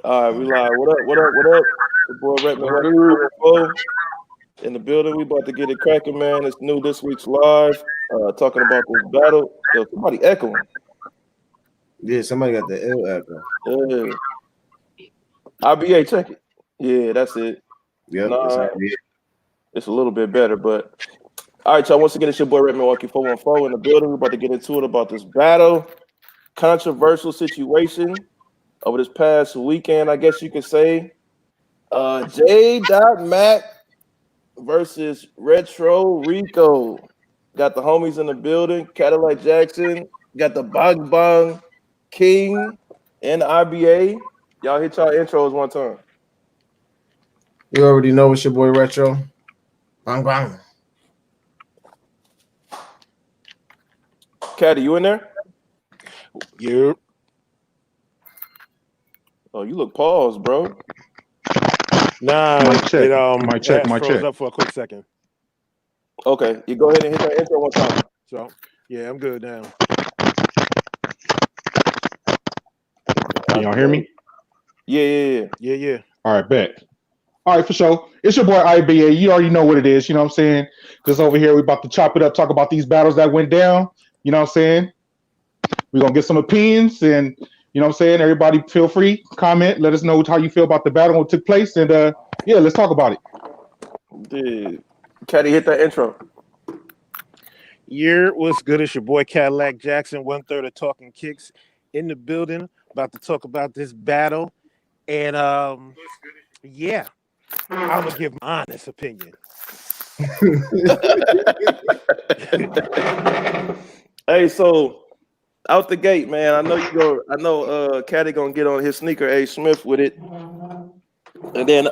All right, we live. What up? What up? What up? The boy Redman in the building. We about to get it cracking, man. It's new this week's live. Talking about this battle. Yo, somebody echoing. Yeah, somebody got the L echo. Yeah. IBA, check it. Yeah, that's it. Yep, Nah, it's a little bit better, but all right, y'all. Once again, it's your boy Red Milwaukee 414 in the building. We're about to get into it about this battle, controversial situation over this past weekend, I guess you could say. JAYDOTMAK versus Retro Rico. Got the homies in the building. Cadillac Jackson. Got the Bong Bong King and IBA. Y'all hit y'all intros one time. You already know it's your boy Retro. Bang bang. Caddy, you in there? Yeah. Oh, you look paused, bro. Nah, Mic check. Mic check. Mic check. Up for a quick second. Okay, you go ahead and hit that intro one time. So, yeah, I'm good now. Can y'all hear me? Yeah. All right, bet. All right, for sure. It's your boy IBA. You already know what it is. You know what I'm saying? Just over here, we about to chop it up, talk about these battles that went down. You know what I'm saying? We're going to get some opinions and, you know what I'm saying? Everybody feel free, comment, let us know how you feel about the battle, what took place. And yeah, let's talk about it. Dude. Caddy, hit that intro. Yeah, what's good? It's your boy Cadillac Jackson, 1/3 of Talking Kicks in the building. About to talk about this battle. And yeah, I'm going to give my honest opinion. Hey, so out the gate, man. I know Caddy gonna get on his sneaker A Smith with it. And then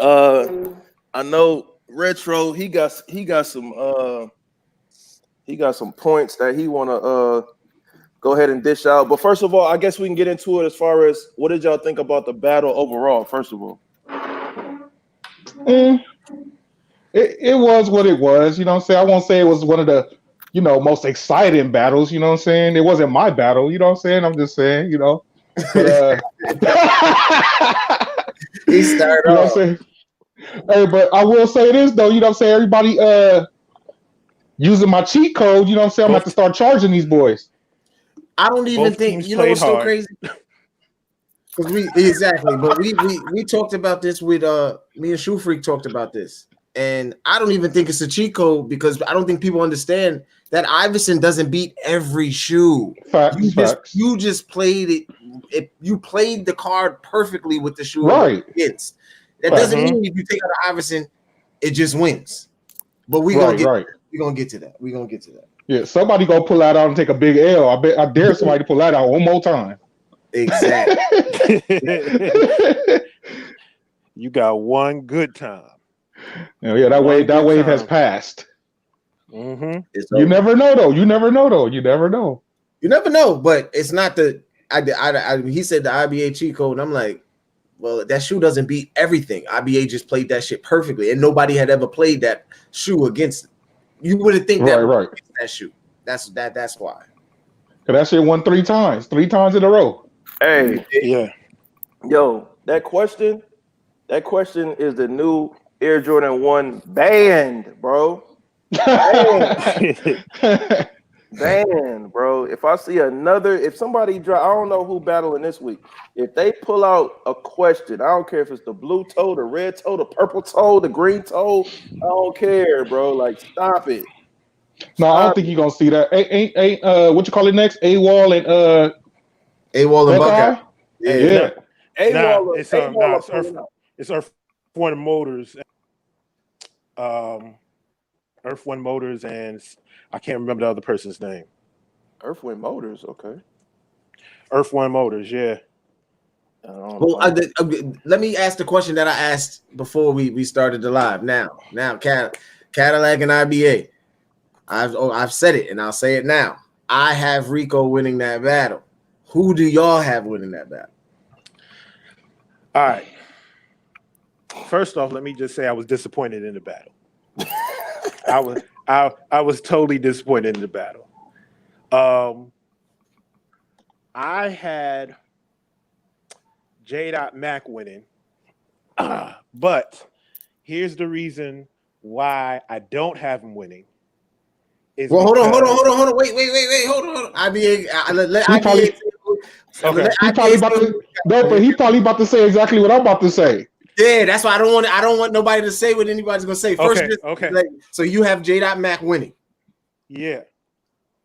I know Retro, he got some points that he wanna go ahead and dish out. But first of all, I guess we can get into it as far as what did y'all think about the battle overall, first of all? It was what it was. You know what I'm saying? I won't say it was one of the, most exciting battles. You know what I'm saying? It wasn't my battle. You know what I'm saying? I'm just saying, But, he started you know off. what I'm saying? Hey, but I will say this, though. You know what I'm saying? Everybody using my cheat code. You know what I'm saying? I'm going to have to start charging these boys. I don't even think, you know what's so crazy? Because but we talked about this with me and Shoe Freak talked about this. And I don't even think it's a cheat code because I don't think people understand that Iverson doesn't beat every shoe. Facts. You just played it. You played the card perfectly with the shoe. Right. That doesn't mean if you take out Iverson, it just wins. But we're gonna get to that. We're gonna get to that. Yeah, somebody gonna pull that out and take a big L. I dare somebody to pull that out one more time. Exactly. You got one good time. Yeah, that wave has passed. Mm-hmm. You never know, though. You never know. You never know, but it's not the. He said the IBA cheat code, and I'm like, well, that shoe doesn't beat everything. IBA just played that shit perfectly, and nobody had ever played that shoe against it. You wouldn't think that that shoe. That's why. Cause that shit won 3 times in a row. Hey, yeah, yo, that question is the new Air Jordan 1 banned, bro. Banned, bro. If I see if somebody drop, I don't know who battling this week. If they pull out a question, I don't care if it's the blue toe, the red toe, the purple toe, the green toe. I don't care, bro. Like, stop it. No, I don't think you're gonna see that. Ain't what you call it next? AWOL and Buckeye. Yeah. It's Earth One Motors. Earth One Motors, and I can't remember the other person's name. Earth Wind Motors, okay. Earth One Motors, yeah. Well, let me ask the question that I asked before we started the live. Now, Cadillac and IBA. I've said it, and I'll say it now. I have Rico winning that battle. Who do y'all have winning that battle? All right. First off, let me just say I was disappointed in the battle. I was totally disappointed in the battle. I had JAYDOTMAK winning. But here's the reason why I don't have him winning. Well, hold on. Wait. Hold on. IBA. Let He probably, IBA. Okay. Let he probably about to, no, but he probably about to say exactly what I'm about to say. Yeah, that's why I don't want nobody to say what anybody's gonna say. First, Okay. So you have JAYDOTMAK winning. Yeah.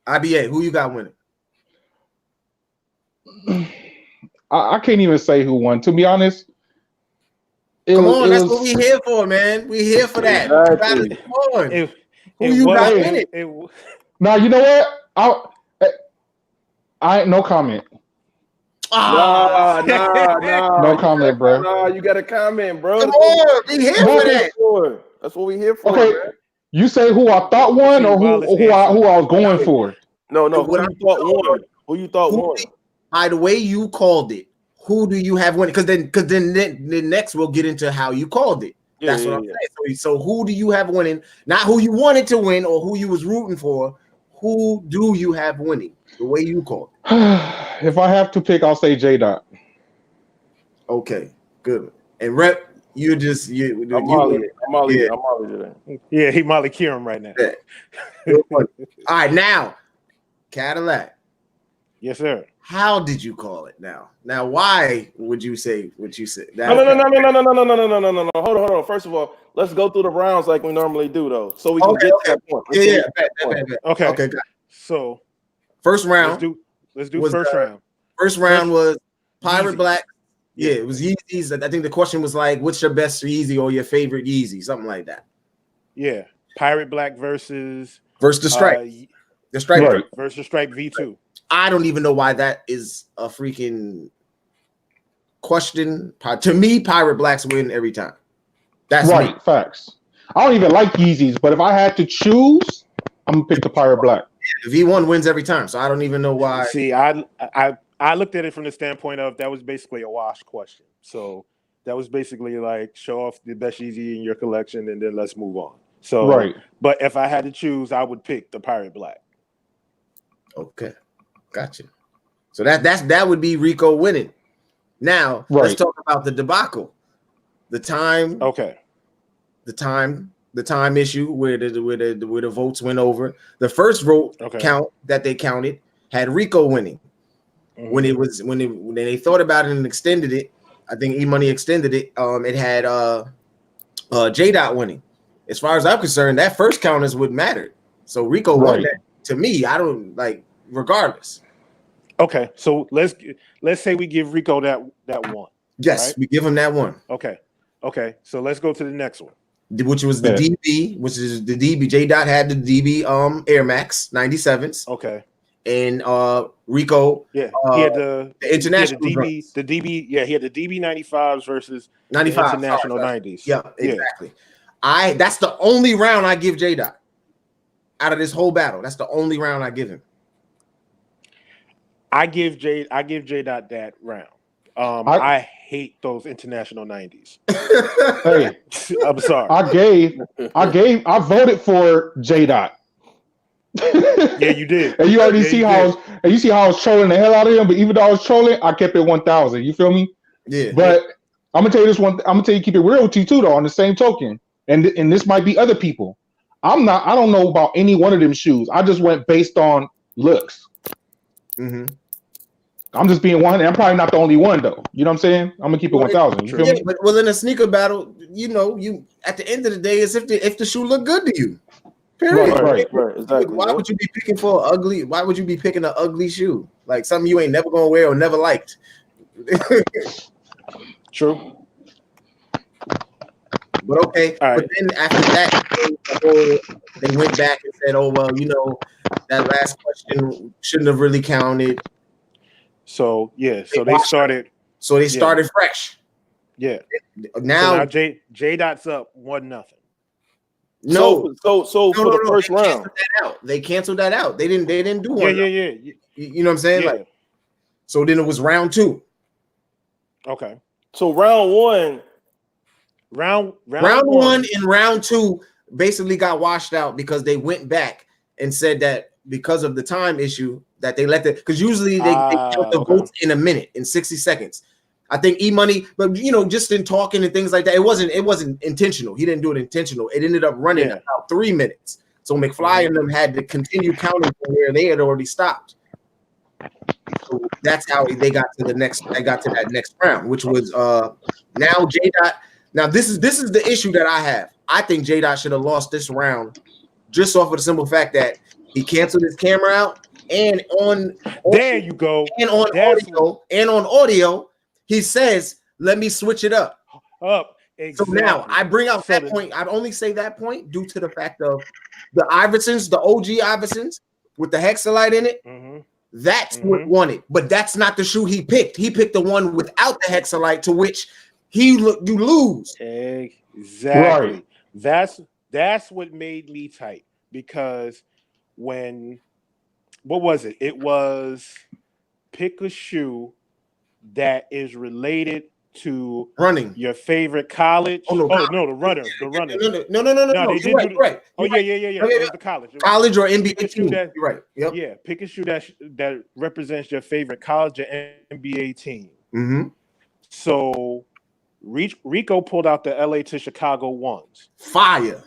IBA, who you got winning? I can't even say who won. To be honest, Come on, that's what we here for, man. We here for that. Exactly. Come on. Who It you got was- winning? it- now you know what? I no comment. Ah, No comment, bro. Nah, you got to comment, bro. come on, we here for that. That's what we here for. Okay, Man. you say who I thought won See, or Wallace who I was going for. No, who What you thought won? Who you thought won? By the way you called it, who do you have winning? Because then next we'll get into how you called it. That's what I'm saying. So who do you have winning? Not who you wanted to win or who you was rooting for. Who do you have winning? The way you called it. If I have to pick, I'll say J-Dot. Okay, good. And Rep, I'm Molly today. Yeah, he Molly Kieran right now. Yeah. All right, now Cadillac. Yes, sir. How did you call it now? Now, why would you say what you said? No. Hold on. First of all, let's go through the rounds like we normally do, though, so we can get to that point. Bet. Okay. Okay. So First round. Let's do first round. First round was Pirate Yeezy. Black. Yeah, it was Yeezys. I think the question was like, what's your best Yeezy or your favorite Yeezy? Something like that. Yeah. Pirate Black versus the Stripe. The Stripe. Right. Versus Stripe V2. I don't even know why that is a freaking question. To me, Pirate Blacks win every time. That's right. Me. Facts. I don't even like Yeezys, but if I had to choose, I'm gonna pick the Pirate Black. The V1 wins every time, so I don't even know why. See, I looked at it from the standpoint of that was basically a wash question. So that was basically like show off the best Yeezy in your collection and then let's move on. So right. But if I had to choose, I would pick the Pirate Black. Okay. Gotcha. So that would be Rico winning. Now let's talk about the debacle. The time. Okay. The time issue where the votes went over. The first vote count that they counted had Rico winning. Mm-hmm. When they thought about it and extended it, I think E-Money extended it. It had J-Dot winning. As far as I'm concerned, that first count is what mattered. So Rico won that. To me, I don't like regardless. Okay, so let's say we give Rico that one. Yes, right? We give him that one. Okay. So let's go to the next one, which was the DB, which is the DB. J-Dot had the DB Air Max 97s. Okay. And Rico, he had the international DB, the DB. Yeah, he had the DB 95s versus 95 international 90s. Yeah, exactly. That's the only round I give J-Dot out of this whole battle. That's the only round I give him. I give J-Dot that round. I hate those international 90s. Hey, I'm sorry. I voted for J-Dot. Yeah, you did. And you already see how I was trolling the hell out of him. But even though I was trolling, I kept it 1,000. You feel me? Yeah. But I'm gonna tell you this one. I'm gonna tell you keep it real with you too, though. On the same token, and this might be other people. I don't know about any one of them shoes. I just went based on looks. Mm-hmm. I'm just being one. I'm probably not the only one though. You know what I'm saying? I'm gonna keep it 1,000. You feel me? But in a sneaker battle, you at the end of the day, is if the shoe look good to you. Period. Right. Exactly. Why would you be picking for ugly? Why would you be picking an ugly shoe? Like something you ain't never gonna wear or never liked. True. But okay. All right. But then after that, they went back and said, "Oh well, that last question shouldn't have really counted." So they started. So they started fresh. Yeah. Now J-Dot's up 1-0. No. So for the first round, they canceled that out. They didn't do one. Yeah. You know what I'm saying? Yeah. Like, so then it was round 2. Okay. So round 1. Round 1 and round 2 basically got washed out because they went back and said that because of the time issue that they let because usually they count the votes in a minute, in 60 seconds. I think E-Money, but just in talking and things like that, it wasn't intentional. He didn't do it intentional. It ended up running about 3 minutes. So McFly and them had to continue counting from where they had already stopped. So that's how they got to that next round, which was now J-Dot. Now this is the issue that I have. I think J-Dot should have lost this round just off of the simple fact that he canceled his camera out and on there you go. And on audio, he says, let me switch it up. Exactly. So now I bring out that point. I'd only say that point due to the fact of the Iversons, the OG Iversons with the Hexalite in it. That's what won it. But that's not the shoe he picked. He picked the one without the Hexalite, to which you lose. Exactly. Right. That's what made me tight, because what was it? It was pick a shoe that is related to running your favorite college. No, the runner. No. They did right, do right. Oh yeah. It was the college or NBA team. You're right. Yep. Yeah, pick a shoe that represents your favorite college or NBA team. So Rico pulled out the LA to Chicago ones. Fire.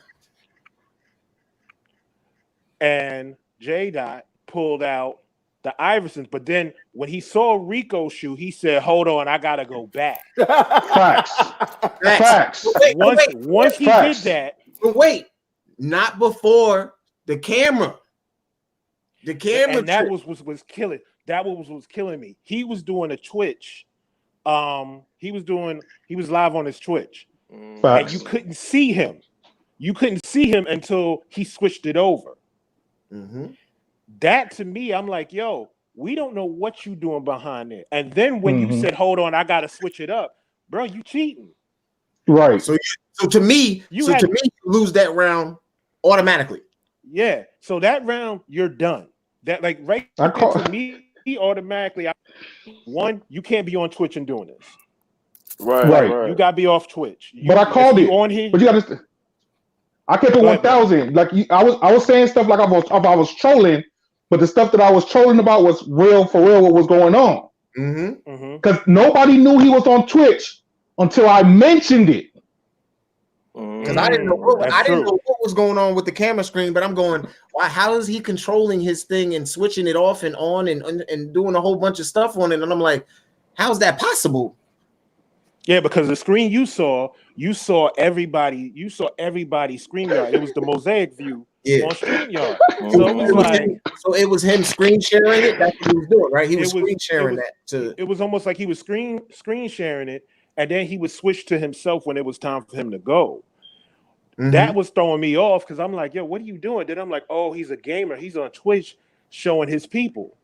And J-Dot pulled out the Iversons, but then when he saw Rico's shoe, he said, "Hold on, I gotta go back." Facts. Once he did that, but wait, not before the camera. The camera, and that was killing. That was killing me. He was doing a Twitch. He was live on his Twitch, and you couldn't see him. You couldn't see him until he switched it over. That to me, I'm like, yo, we don't know what you doing behind it. And then when you said, "Hold on, I gotta switch it up," bro, you cheating. Right. So to me, you lose that round automatically. Yeah. So that round, you're done. That to me, automatically. One, you can't be on Twitch and doing this. Right. You gotta be off Twitch. But I called it on here. But you gotta. I kept it 1,000. Like I was saying stuff like I was trolling, but the stuff that I was trolling about was real for real. What was going on? Because nobody knew he was on Twitch until I mentioned it. Because I didn't know what was going on with the camera screen, but I'm going, why? How is he controlling his thing and switching it off and on and doing a whole bunch of stuff on it? And I'm like, how is that possible? Yeah, because the screen you saw everybody. You saw everybody StreamYard. It was the mosaic view on StreamYard. So it was him screen sharing it. That's what he was doing, right? He was screen sharing that. It was almost like he was screen sharing it, and then he would switch to himself when it was time for him to go. That was throwing me off because I'm like, yo, what are you doing? Then I'm like, oh, he's a gamer. He's on Twitch showing his people.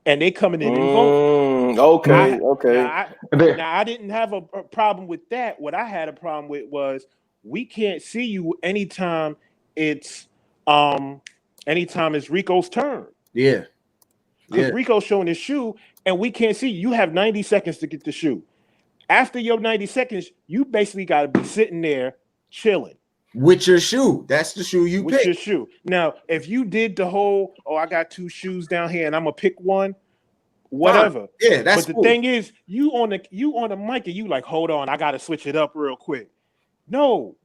And they coming in and voting. Okay. Now, I didn't have a problem with that. What I had a problem with was we can't see you anytime it's Rico's turn. Yeah. Because Rico's showing his shoe and we can't see you. You have 90 seconds to get the shoe. After your 90 seconds, you basically got to be sitting there chilling. With your shoe. That's the shoe you pick. With your shoe. Now, if you did the whole, I got two shoes down here and I'm gonna pick one, whatever. Yeah, that's but the thing is, you on the mic and you like, hold on, I gotta switch it up real quick. No.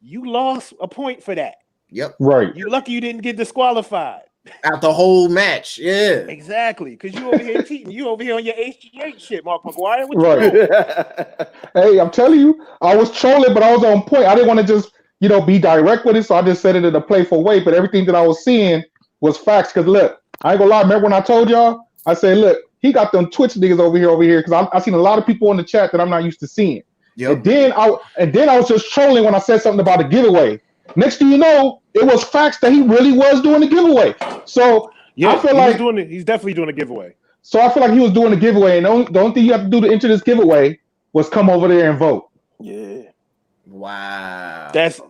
You lost a point for that. Yep. Right. You lucky you didn't get disqualified. Out the whole match. Yeah. Exactly. Because you over here cheating. You over here on your HGH shit, Mark McGuire. Right. Hey, I'm telling you, I was trolling, but I was on point. I didn't want to just, be direct with it, so I just said it in a playful way. But everything that I was seeing was facts. Because look, I ain't gonna lie. Remember when I told y'all? I said, look, he got them Twitch niggas over here. Because I seen a lot of people in the chat that I'm not used to seeing. Yep. And then I was just trolling when I said something about a giveaway. Next thing you know, it was facts that he really was doing the giveaway. So yeah, I feel like he's definitely doing a giveaway. So I feel like he was doing the giveaway, and the only thing you have to do to enter this giveaway was come over there and vote. Yeah. Wow. That's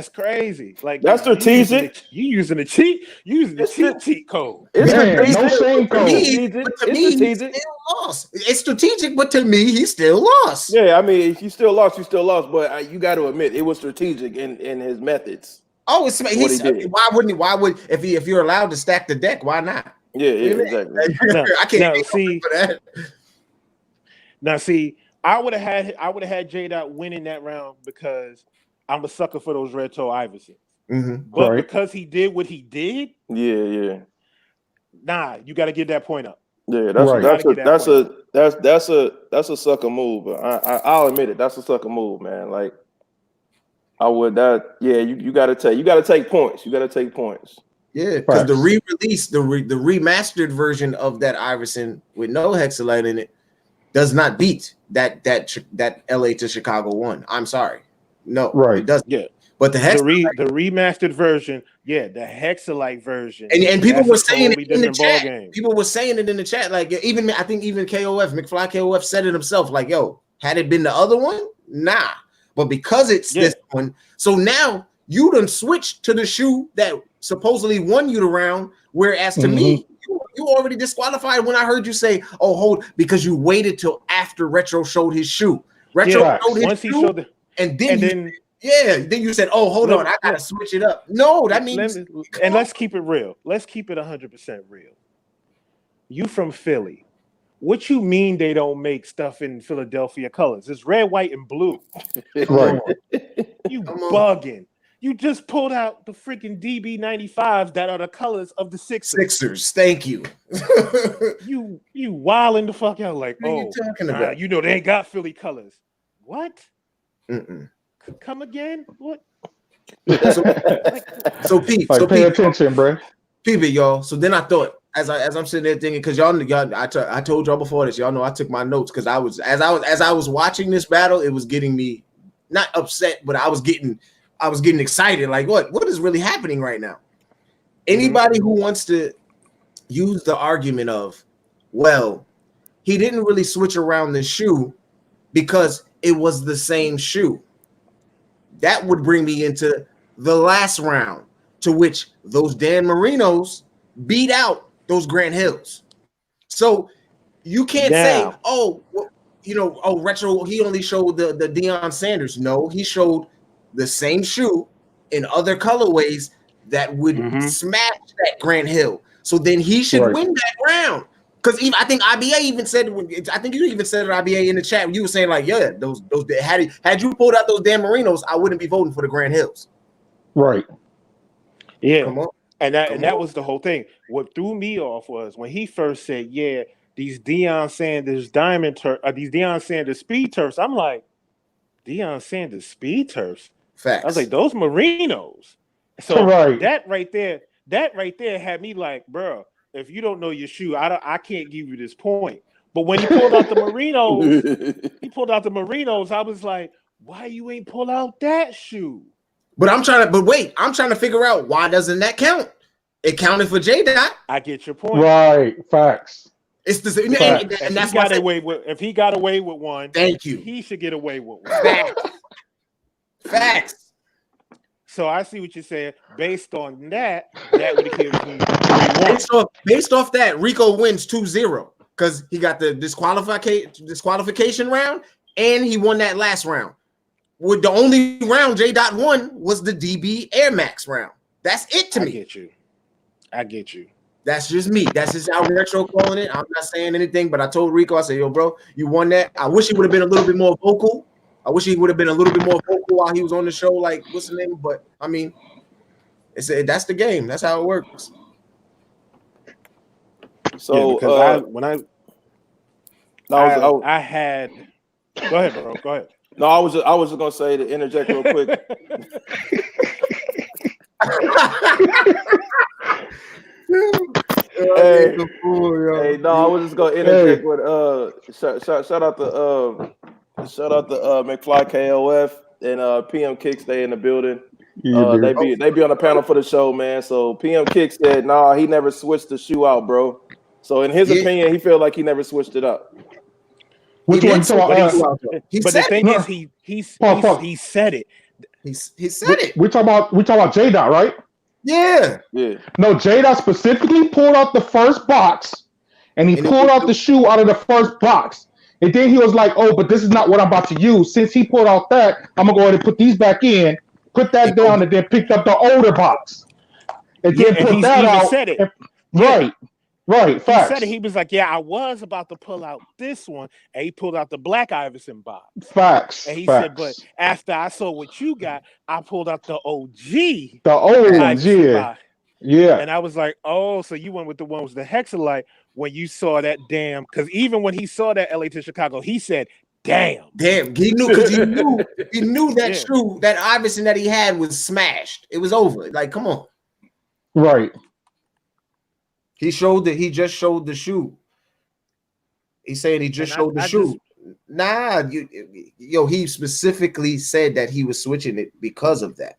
crazy. Like that's strategic. You using the cheat code. It's no shame code. It's strategic, but to me, he still lost. Yeah, I mean, if you still lost, you still lost. But you got to admit, it was strategic in his methods. Oh, why wouldn't he? Why would if you're allowed to stack the deck? Why not? Yeah, exactly. I can't see for that. Now, see, I would have had J Dot winning that round because I'm a sucker for those red toe Iversons. Mm-hmm. But Right. because he did what he did, Yeah. nah, you got to get that point up. Yeah, Right. that's a sucker move. I'll admit it. That's a sucker move, man. Like I would that. Yeah, you got to take points. You got to take points. Yeah, because the Facts. re-release, the remastered version of that Iverson with no hexalite in it does not beat that LA to Chicago one. I'm sorry, no, Right. it doesn't. Yeah, But the remastered version, yeah, the hexalite version, and people that's were a saying totally it in the different chat. ballgame. People were saying it in the chat. Like even I think even McFly KOF said it himself. Like, yo, had it been the other one, nah. But because it's this one, so now you done switched to the shoe that supposedly won you the round. Whereas to me, you already disqualified when I heard you say, "Oh, hold," because you waited till after Retro showed his shoe. Retro showed his shoe, and then you said, "Oh, hold on, I gotta switch it up." No, that means let's keep it real. Let's keep it 100% real. You from Philly? What you mean they don't make stuff in Philadelphia colors? It's red, white, and blue. Right. You bugging. You just pulled out the freaking DB95s that are the colors of the Sixers. Thank you. you wilding the fuck out like, what are you talking about? You know they ain't got Philly colors. What? Mm-mm. Come again? What? So Pete, pay attention, bro. Peep it, y'all. So then I thought, as I'm sitting there thinking, because I told y'all before this, y'all know I took my notes because I was watching this battle, it was getting me not upset, but I was getting excited. Like, what is really happening right now? Anybody who wants to use the argument of, well, he didn't really switch around the shoe because it was the same shoe, that would bring me into the last round, to which those Dan Marinos beat out those Grant Hills. So you can't say, Retro, he only showed the Deion Sanders. No, he showed the same shoe in other colorways that would smash that Grant Hill. So then he should win that round. Because I think IBA even said, I think you even said it, IBA, in the chat. You were saying like, yeah, those had you pulled out those Dan Marinos, I wouldn't be voting for the Grant Hills. Right. Yeah. Come on. And that was the whole thing. What threw me off was when he first said, yeah, these Deion Sanders these Deion Sanders speed turfs. I'm like, Deion Sanders speed turfs? Facts. I was like, those Marinos. So that right there had me like, bro, if you don't know your shoe, I can't give you this point. But when he pulled out the Marinos, I was like, why you ain't pull out that shoe? But I'm trying to figure out, why doesn't that count? It counted for J-Dot. I get your point. Right. Facts. It's the same. And that's why if he got away with one, thank you. He should get away with one. Facts. So I see what you're saying. Based on that would have given me 3-1. Based off that, Rico wins 2-0 because he got the disqualification round and he won that last round. With the only round J-Dot won was the DB Air Max round. That's it to me. I get you. That's just me. That's just how Retro calling it. I'm not saying anything, but I told Rico, I said, yo, bro, you won that. I wish he would have been a little bit more vocal. while he was on the show, like, what's the name? But, I mean, that's the game. That's how it works. So, I had... Go ahead, bro. Go ahead. No, I was just gonna say, to interject real quick. I was just gonna interject with shout out to McFly KOF and PM Kick stay in the building. They be on the panel for the show, man. So PM Kick said, nah, he never switched the shoe out, bro. So in his opinion, he feel like he never switched it up. Which one? But the thing is, he said it. He said it. We talk about J-Dot, right? Yeah. No, J-Dot specifically pulled out the first box, and he pulled out the shoe out of the first box. And then he was like, oh, but this is not what I'm about to use. Since he pulled out that, I'm going to go ahead and put these back in, put that down, and then picked up the older box. And then put that out. Said it. Right. Right, He said it. facts. He was like, "Yeah, I was about to pull out this one," and he pulled out the Black Iverson box. Facts. And he said, "But Facts. after I saw what you got, I pulled out the OG The old ones, Iverson yeah. box." Yeah. And I was like, "Oh, so you went with the one with the Hexalite when you saw that damn?" Because even when he saw that LA to Chicago, he said, "Damn." Damn, he knew because he knew that Yeah. shoe, that Iverson that he had was smashed. It was over. Like, come on. Right. He showed that he just showed the shoe. He said he just And showed the I shoe. just- Nah, he specifically said that he was switching it because of that.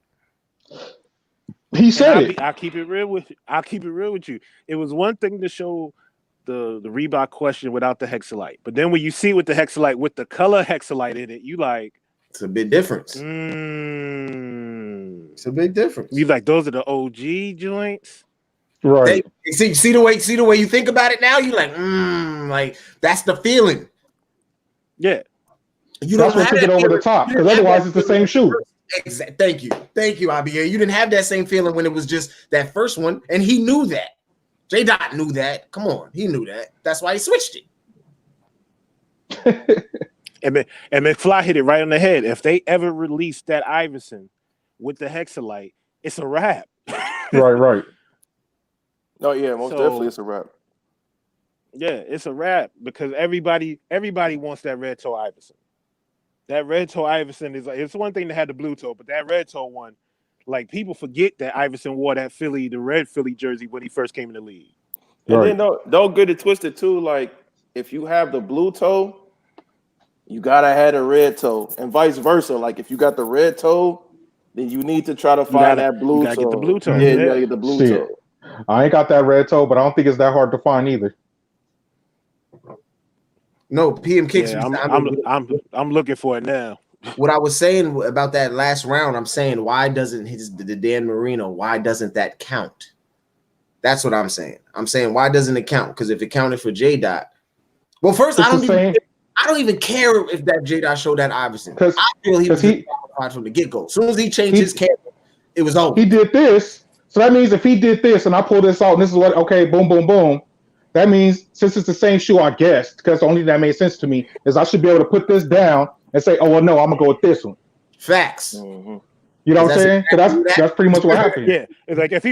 He said it. I'll keep it real with you. I'll keep it real with you. It was one thing to show the Reebok question without the Hexalite, but then when you see with the Hexalite with the color Hexalite in it, you like It's a big difference. It's a big difference. You like those are the OG joints. Right. See the way you think about it now. You like that's the feeling. Yeah. You That's don't what have took it that over the feeling. top, You because didn't have otherwise that it's the same feeling. shoe. Thank you, IBA. You didn't have that same feeling when it was just that first one, and he knew that. J Dot knew that. Come on, he knew that. That's why he switched it. And McFly hit it right on the head. If they ever release that Iverson with the Hexalite, it's a wrap. Right. Oh yeah, most definitely it's a wrap. Yeah, it's a wrap because everybody wants that red toe Iverson. That red toe Iverson is like, it's one thing to have the blue toe, but that red toe one, like people forget that Iverson wore that the red Philly jersey when he first came in the league. And Right. then don't get it twisted too. Like if you have the blue toe, you gotta have a red toe, and vice versa. Like if you got the red toe, then you need to try to find that blue toe. You gotta get the blue toe. Yeah, you gotta get the blue Shit. toe. I ain't got that red toe, but I don't think it's that hard to find either. No, PM Kicks. Yeah, I'm looking for it now. What I was saying about that last round, I'm saying why doesn't the Dan Marino? Why doesn't that count? That's what I'm saying. I'm saying why doesn't it count? Because if it counted for J Dot, well, first I don't even care if that J Dot showed that Iverson. I feel he was qualified from the get go. As soon as he changed his camera, it was over. He did this, so that means if he did this and I pull this out, and this is what boom, boom, boom. That means since it's the same shoe, I guessed, because the only thing that made sense to me is I should be able to put this down and say, oh well, no, I'm gonna go with this one. Facts. Mm-hmm. You know what I'm saying? That's pretty much what happened. Yeah, it's like if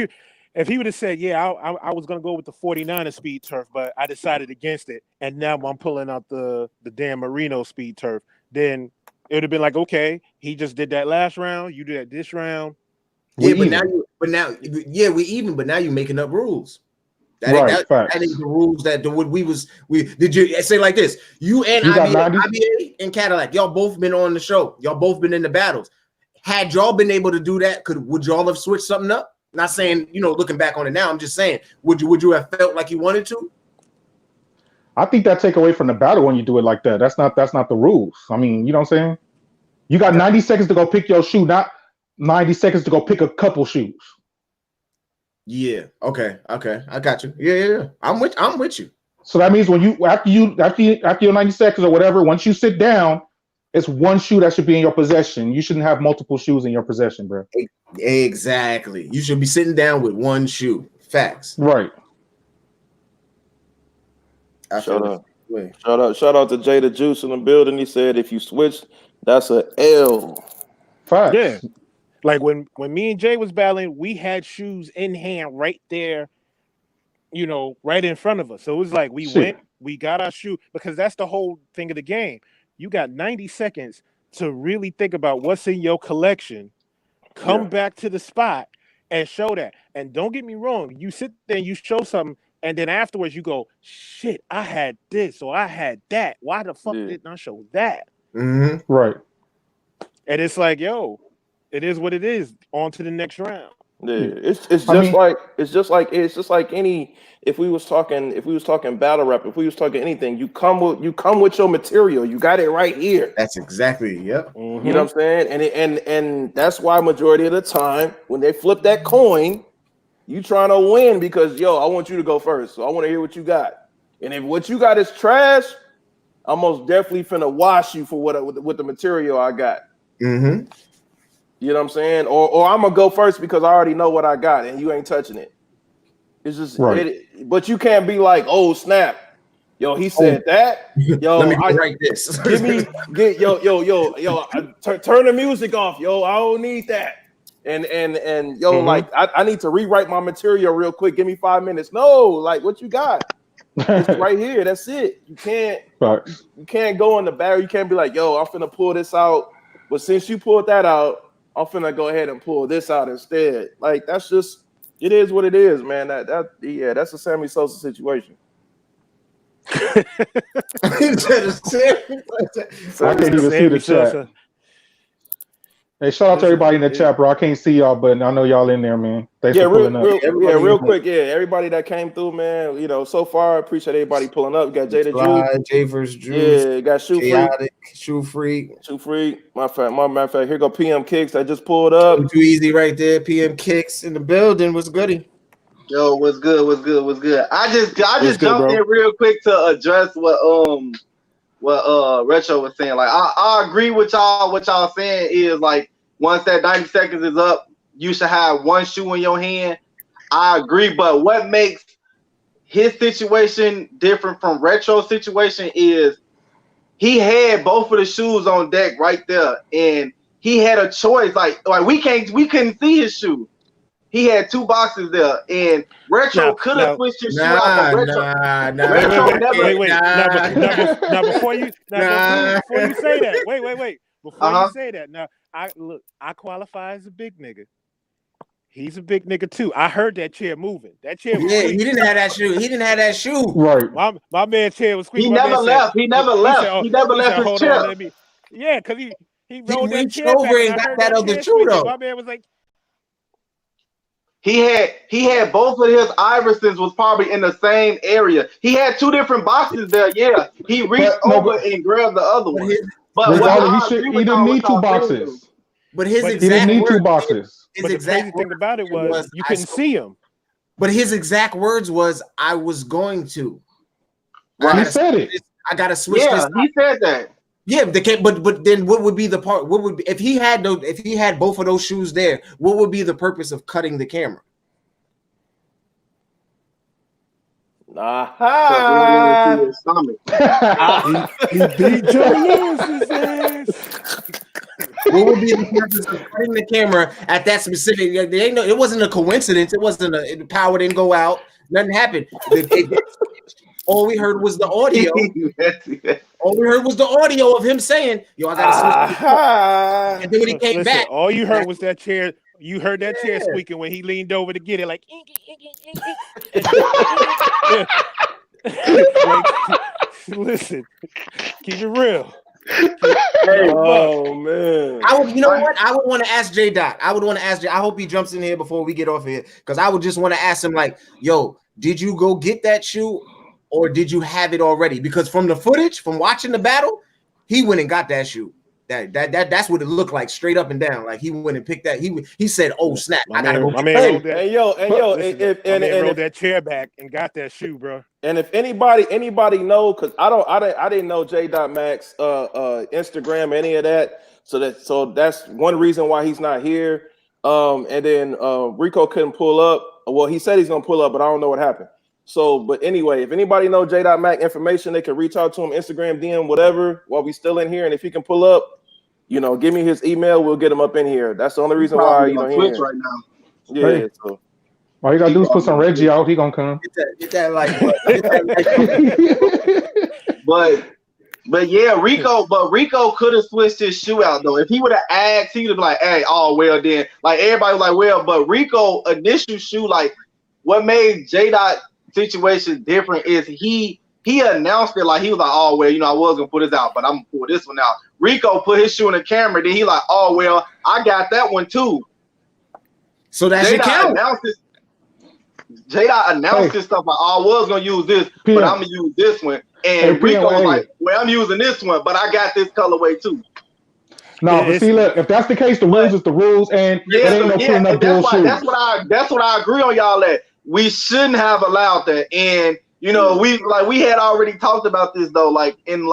he would have said, yeah, I was gonna go with the 49er speed turf, but I decided against it, and now I'm pulling out the Dan Marino speed turf, then it would have been like, okay, he just did that last round, you did that this round. Yeah, but now we even, but now you're making up rules. That is the rules that we did. You say like this? You and IBA and Cadillac, y'all both been on the show. Y'all both been in the battles. Had y'all been able to do that, would y'all have switched something up? Not saying, looking back on it now, I'm just saying, would you have felt like you wanted to? I think that take away from the battle when you do it like that. That's not the rules. I mean, you know what I'm saying? You got 90 seconds to go pick your shoe, not 90 seconds to go pick a couple shoes. Yeah. Okay. I got you. Yeah. I'm with you. So that means when after your 90 seconds or whatever, once you sit down, it's one shoe that should be in your possession. You shouldn't have multiple shoes in your possession, bro. Exactly. You should be sitting down with one shoe. Facts. Right. Shout out to Jay the Juice in the building. He said if you switch, that's a L. Facts. Yeah. Like when me and Jay was battling, we had shoes in hand right there, right in front of us. So it was like we got our shoe, because that's the whole thing of the game. You got 90 seconds to really think about what's in your collection, come back to the spot and show that. And don't get me wrong, you sit there and you show something, and then afterwards you go, shit, I had this or I had that. Why the fuck didn't I show that? Mm-hmm. Right. And it's like, yo, it is what it is. On to the next round. Yeah, it's just like any. If we was talking battle rap, if we was talking anything, you come with your material. You got it right here. That's exactly. Yep. Mm-hmm. You know what I'm saying? And that's why majority of the time when they flip that coin, you trying to win because I want you to go first. So I want to hear what you got. And if what you got is trash, I'm most definitely finna wash you for what the material I got. Mm-hmm. You know what I'm saying? Or I'm gonna go first because I already know what I got and you ain't touching it. It's just, Right. but you can't be like, oh snap, yo, he said that. Yo, Let me write this. Turn the music off, yo. I don't need that. And yo, like I need to rewrite my material real quick. Give me 5 minutes. No, like what you got? It's right here. That's it. You can't go in the barrel. You can't be like, yo, I'm finna pull this out. But since you pulled that out, I'm finna go ahead and pull this out instead. Like that's just, it is what it is, man. That's a Sammy Sosa situation. I can't even see the chat. Hey, shout out to everybody in the chat, bro. I can't see y'all, but I know y'all in there, man. Thanks for pulling up. Real quick. Yeah, everybody that came through, man. You know, so far, I appreciate everybody pulling up. We got Jada Jay vs. Drew. Yeah, got Shoe Freak. My matter of fact, here go PM Kicks that just pulled up. Too easy right there. PM Kicks in the building. What's goody? Yo, what's good? I just jumped in real quick to address what Retro was saying. Like I agree with y'all. What y'all saying is like once that 90 seconds is up, you should have one shoe in your hand. I agree, but what makes his situation different from Retro's situation is he had both of the shoes on deck right there, and he had a choice. Like we couldn't see his shoe. He had two boxes there, and Retro could have switched his shoe out. Retro Now before you say that, wait. Before you say that, now I qualify as a big nigga. He's a big nigga too. I heard that chair moving. That chair. Yeah, he didn't have that shoe. Right. My man chair was squeaking. He never left his chair. Yeah, because he rolled that reached chair over back and got that other shoe though. My man was like. He had both of his Iversons was probably in the same area. He had two different boxes there. Yeah, he reached over and grabbed the other one. He didn't need two boxes. But he didn't need two boxes. But the crazy thing about it was you couldn't see him. But his exact words was, "I was going to." Right. He said it. I gotta switch. Yeah, he said that. Yeah, but then what would be the part? What would be, if he had both of those shoes there? What would be the purpose of cutting the camera? Aha! He beat Joe Lewis's ass. What would be the purpose of cutting the camera at that specific? It wasn't a coincidence. It wasn't the power didn't go out. Nothing happened. All we heard was the audio. All we heard was the audio of him saying, "Yo, I gotta switch." And then when he came back, all you heard was that chair. You heard that chair squeaking when he leaned over to get it, like. Listen, keep it real. Oh man! You know what? I would want to ask J Dot. I hope he jumps in here before we get off here, because I would just want to ask him, like, "Yo, did you go get that shoe, or did you have it already?" Because from the footage, from watching the battle, he went and got that shoe. That's what it looked like, straight up and down. Like he went and picked that. He said, "Oh snap! I gotta go." Rolled that chair back and got that shoe, bro. And if anybody know, because I didn't know JAYDOTMAK's Instagram, any of that. So that's one reason why he's not here. And then Rico couldn't pull up. Well, he said he's gonna pull up, but I don't know what happened. So, but anyway, if anybody know JAYDOTMAK information, they can reach out to him, Instagram, DM, whatever, while we still in here. And if he can pull up, give me his email. We'll get him up in here. That's the only reason why he's Twitch right now. Yeah. Hey. So all you gotta do is put some Reggie out. He gonna come. Get that like. But yeah, Rico could have switched his shoe out though. If he would have asked, he would have been like, "Hey, oh well then." Like everybody was like, "Well," but Rico initial shoe, like what made J-Dot situation different is he announced it like he was like, "Oh well, I was gonna put this out, but I'm gonna pull this one out." Rico put his shoe in the camera, then he like, "Oh well, I got that one too." So that's your count. J-Dot announced this stuff like, "Oh, I was gonna use this, but I'm gonna use this one." And Rico was like, "Well, I'm using this one, but I got this colorway too." No, but see, look, if that's the case, the rules is the rules, and it ain't no putting up dual shoes. That's what I agree on y'all at. We shouldn't have allowed that, and we had already talked about this though, like in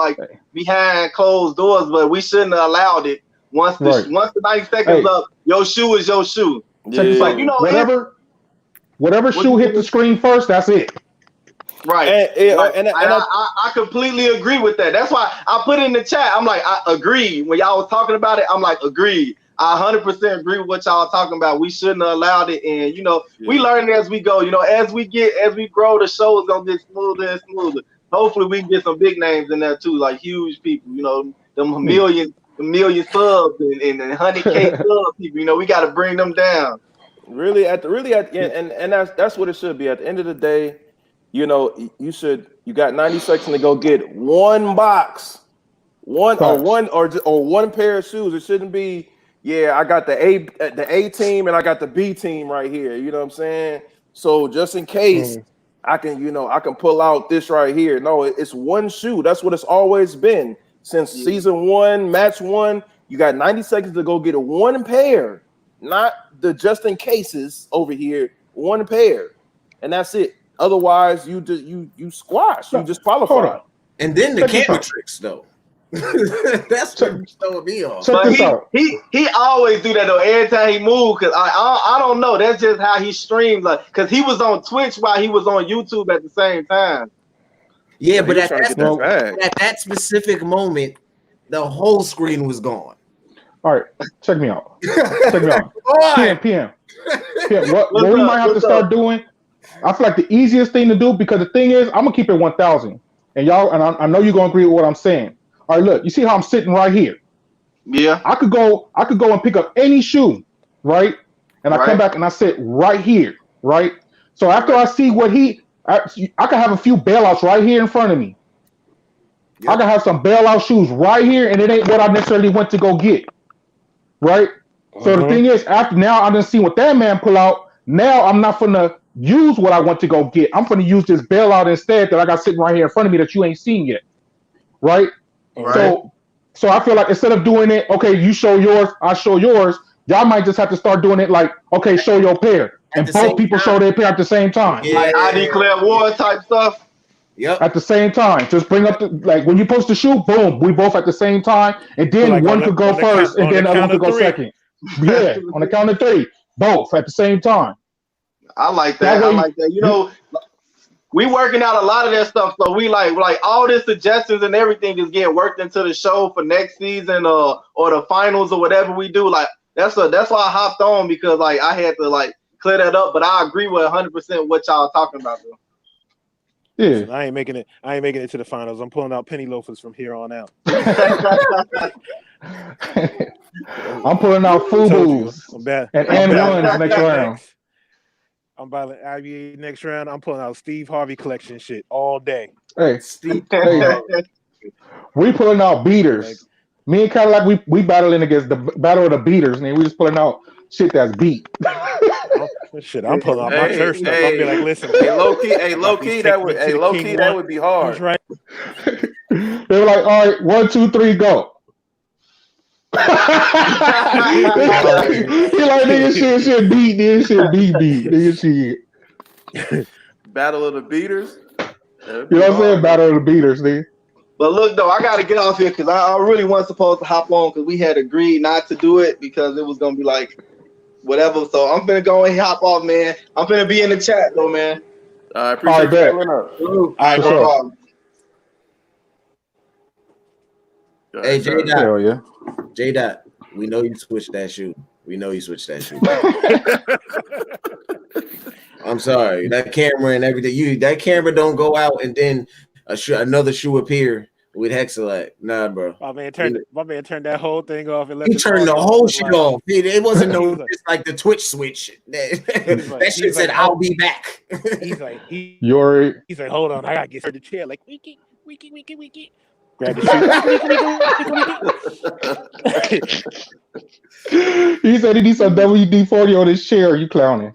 behind closed doors, but we shouldn't have allowed it. Once the 90 seconds up, your shoe is your shoe. Yeah. Like whatever. Whatever shoe hit the screen first, that's it. Right. I completely agree with that. That's why I put in the chat. I'm like, I agree. When y'all was talking about it, I'm like, agreed. I 100% agree with what y'all talking about. We shouldn't have allowed it. And, we learn it as we go. As we grow, the show is going to get smoother and smoother. Hopefully we can get some big names in there too, like huge people, them million subs and 100K sub people. We got to bring them down. Really at the and that's what it should be. At the end of the day, you got 90 seconds to go get one box, one pair of shoes. It shouldn't be, I got the A team and I got the B team right here. You know what I'm saying? So just in case I can pull out this right here. No, it's one shoe. That's what it's always been since season 1, match 1. You got 90 seconds to go get a one pair, not the just in cases over here. One pair, and that's it. Otherwise, you squash. You just qualify. And then the camera tricks, though. That's what throwing me off. But he always do that though. Every time he move, cause I don't know. That's just how he streams. Like, cause he was on Twitch while he was on YouTube at the same time. Yeah, but at that specific moment, the whole screen was gone. All right, check me out. PM. What we might have to start doing, I feel like the easiest thing to do, because the thing is, I'm gonna keep it 1,000, and y'all, and I know you're gonna agree with what I'm saying. All right, look, you see how I'm sitting right here? Yeah. I could go and pick up any shoe, right? And I come back and I sit right here, right? So after I see what I can have a few bailouts right here in front of me. Yep. I can have some bailout shoes right here, and it ain't what I necessarily went to go get, right? So the thing is, after now I done see what that man pull out. Now I'm not gonna use what I went to go get. I'm gonna use this bailout instead that I got sitting right here in front of me that you ain't seen yet, right? So I feel like instead of doing it, okay, you show yours, I show yours. Y'all might just have to start doing it like, okay, show your pair, and both people show their pair at the same time. Yeah. Like I declare war type stuff. Yep. At the same time, just bring up when you post the shoe, boom, we both at the same time, and then one could go first, and then the other one could go second. Yeah, on the count of 3, both at the same time. I like that. I like that. We working out a lot of that stuff, so we like all the suggestions and everything is getting worked into the show for next season or the finals or whatever we do. Like that's why I hopped on, because like I had to clear that up. But I agree with 100% what y'all talking about though. Yeah, listen, I ain't making it to the finals. I'm pulling out penny loafers from here on out. I'm pulling out FUBUs and ones next round. I'm buying IBA next round. I'm pulling out Steve Harvey collection shit all day. Hey, we pulling out beaters. Me and Cadillac, we battling against the battle of the beaters, and we just pulling out shit that's beat. Shit, I'm pulling out my church stuff. I'll be like, listen, low key, that would be hard. That's right. They were like, all right, 1, 2, 3, go. He like, nigga, shit beat, nigga, shit beat, nigga, shit. Battle of the beaters. You know what I'm saying? Battle of the beaters, nigga. But look, though, I gotta get off here because I really wasn't supposed to hop on because we had agreed not to do it because it was gonna be like whatever. So I'm finna go and hop off, man. I'm finna be in the chat though, man. I appreciate you coming up. All right, bro. Hey, Hell yeah. J-Dot, we know you switched that shoe. I'm sorry. That camera and everything. That camera don't go out and then another shoe appear with Hexalite. Nah, bro. My man turned that whole thing off. And he turned the whole shit off. It wasn't just like the Twitch switch. That shit said, "I'll be back." He's like, he's like, hold on, I gotta get her the chair. Like, wiki. Grab the shoe. He said he needs some WD-40 on his chair. You clowning?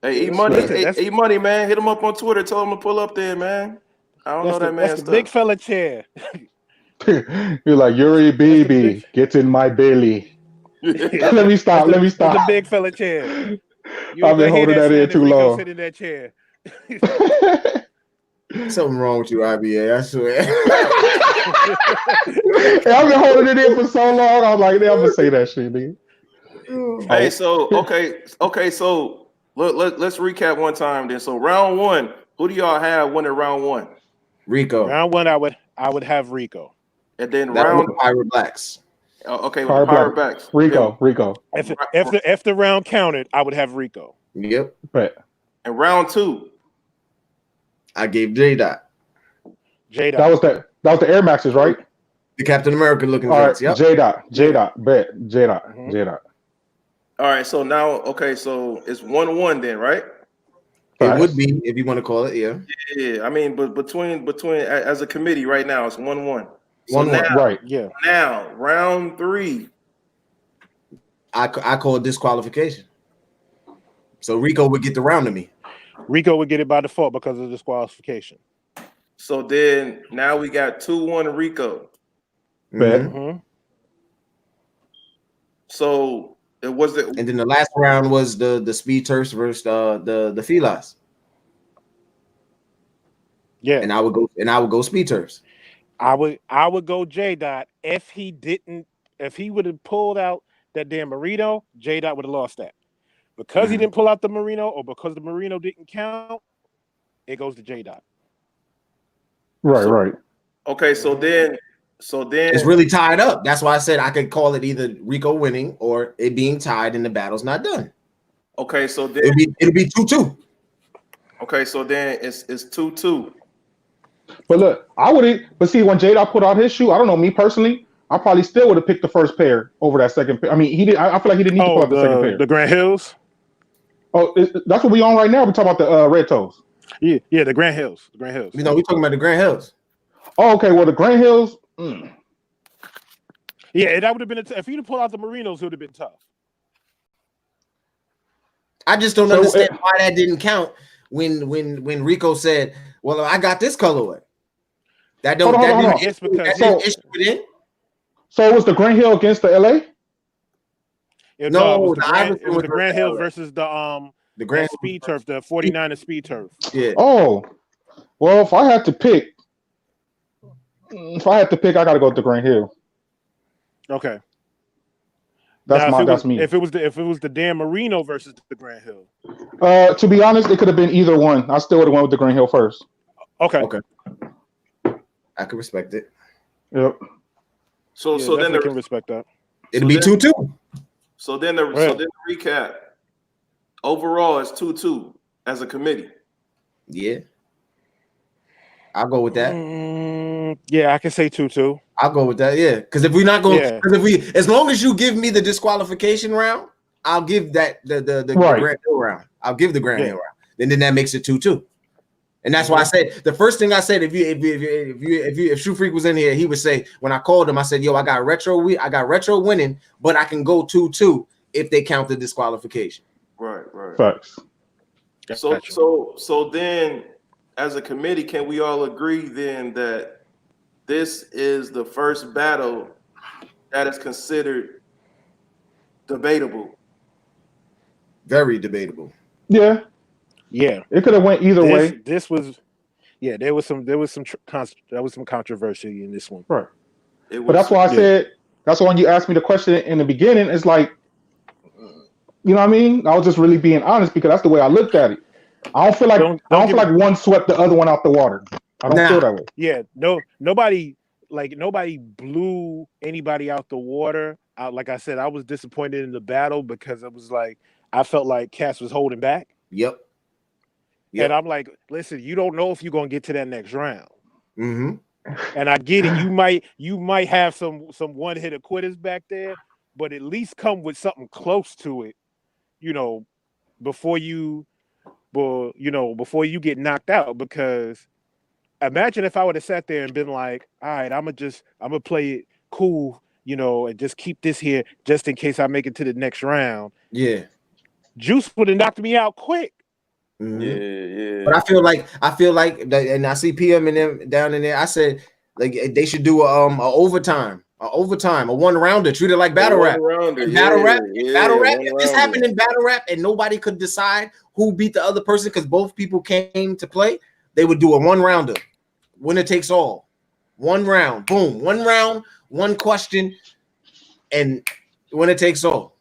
Hey, E-Money, man. Hit him up on Twitter. Tell him to pull up there, man. I don't know that man's stuff. The big fella chair. You're like, you're a baby. Get in my belly. Let me stop. That's the big fella chair. I've been holding that in too long. Sit in that chair. Something wrong with you, IBA. I swear. I've been holding it in for so long. I was like, I'm gonna say that shit, nigga. Hey, so okay. So let's recap one time then. So round one, who do y'all have winning round one? Rico. Round one, I would have Rico. And then That round was the Pirate Blacks. okay, with the Pirate Blacks. Rico. If the round counted, I would have Rico. Yep. Right. And round two, I gave J-Dot. That was the Air Maxes, right? The Captain America looking All right, things. Yep. J-Dot, bet. J-Dot. all right. So now, okay, so it's 1-1 then, right? It would be if you want to call it, yeah. Yeah, I mean, but between as a committee right now, it's 1-1. So 1-1. now, Right. Yeah. now round three. I call it disqualification. So Rico would get the round to me. Rico would get it by default because of disqualification. So then now we got 2-1 Rico. Bet. Mm-hmm. So it was the And then the last round was the speed turfs versus the felines. Yeah. And I would go speed turfs. I would go J-Dot if he would have pulled out that damn Marino, J-Dot would have lost that. Because he didn't pull out the Marino or because the Marino didn't count, it goes to J-Dot. Right. okay. So then It's really tied up. That's why I said I could call it either Rico winning or it being tied and the battle's not done. okay. So then It'll be 2-2. okay. So then it's 2-2. But look, but see, when J-Dot put out his shoe, I don't know, me personally, I probably still would have picked the first pair over that second pair. I mean, he did. I feel like he didn't need to pull out the second pair. The Grand Hills? Oh, that's what we on right now. We're talking about the red toes. Yeah, the Grand Hills. You know, we're talking about the Grand Hills. Oh, okay. Well, the Grand Hills. Yeah, that would have been if he'd have pulled out the Marinos, it would have been tough. I just don't understand why that didn't count when Rico said, "Well, I got this colorway." That don't. Hold on. It's because So it was the Grand Hill against the LA. It was the Grand Hill versus the Grand speed turf, the 49er speed turf. Yeah. Oh, well, if I had to pick, I got to go with the Grand Hill. Okay. That's me. If it was the Dan Marino versus the Grand Hill. To be honest, it could have been either one. I still would have went with the Grand Hill first. Okay. I can respect it. Yep. So then I can respect that. It'll be 2-2. So then the recap. Overall, it's 2-2 as a committee. Yeah. I'll go with that. Yeah, I can say 2-2. I'll go with that. Yeah, because if we're not going, as long as you give me the disqualification round, I'll give that the Grand Hill round. I'll give the Grand Hill round. Then that makes it 2-2. And that's why I said the first thing I said, if Shoe Freak was in here, he would say when I called him, I said, "Yo, I got retro winning, but I can go 2-2 if they count the disqualification." Right. Facts. So then, as a committee, can we all agree then that this is the first battle that is considered debatable? Very debatable. Yeah. It could have went either way. This was, there was some controversy in this one. Right. But that's why I said, that's why when you asked me the question in the beginning, it's like, you know what I mean? I was just really being honest because that's the way I looked at it. I don't feel like one swept the other one out the water. I don't feel that way. Yeah, nobody blew anybody out the water. Like I said, I was disappointed in the battle because it was like I felt like Cass was holding back. Yep. And I'm like, listen, you don't know if you're gonna get to that next round. Mm-hmm. And I get it. You might have some one-hit quitters back there, but at least come with something close to it, before you get knocked out. Because imagine if I would have sat there and been like, all right, I'm gonna play it cool, and just keep this here just in case I make it to the next round. Yeah. Juice would have knocked me out quick. Mm-hmm. Yeah. But I feel like, and I see PM and them down in there. I said like they should do a overtime, a one rounder, treat it like battle rap. Battle rap. If this happened in battle rap and nobody could decide who beat the other person because both people came to play, they would do a one rounder. Winner takes all. One round, boom. One round, one question, and winner takes all.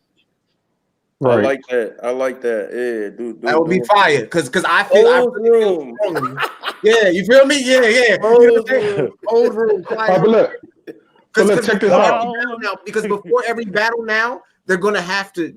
I Right. like that. I like that. Yeah, dude. That would be fire. Because I feel room. yeah, you feel me? Yeah. You know what I'm saying? Old room, quiet. But look, check this out. Because before every battle now, you're gonna have to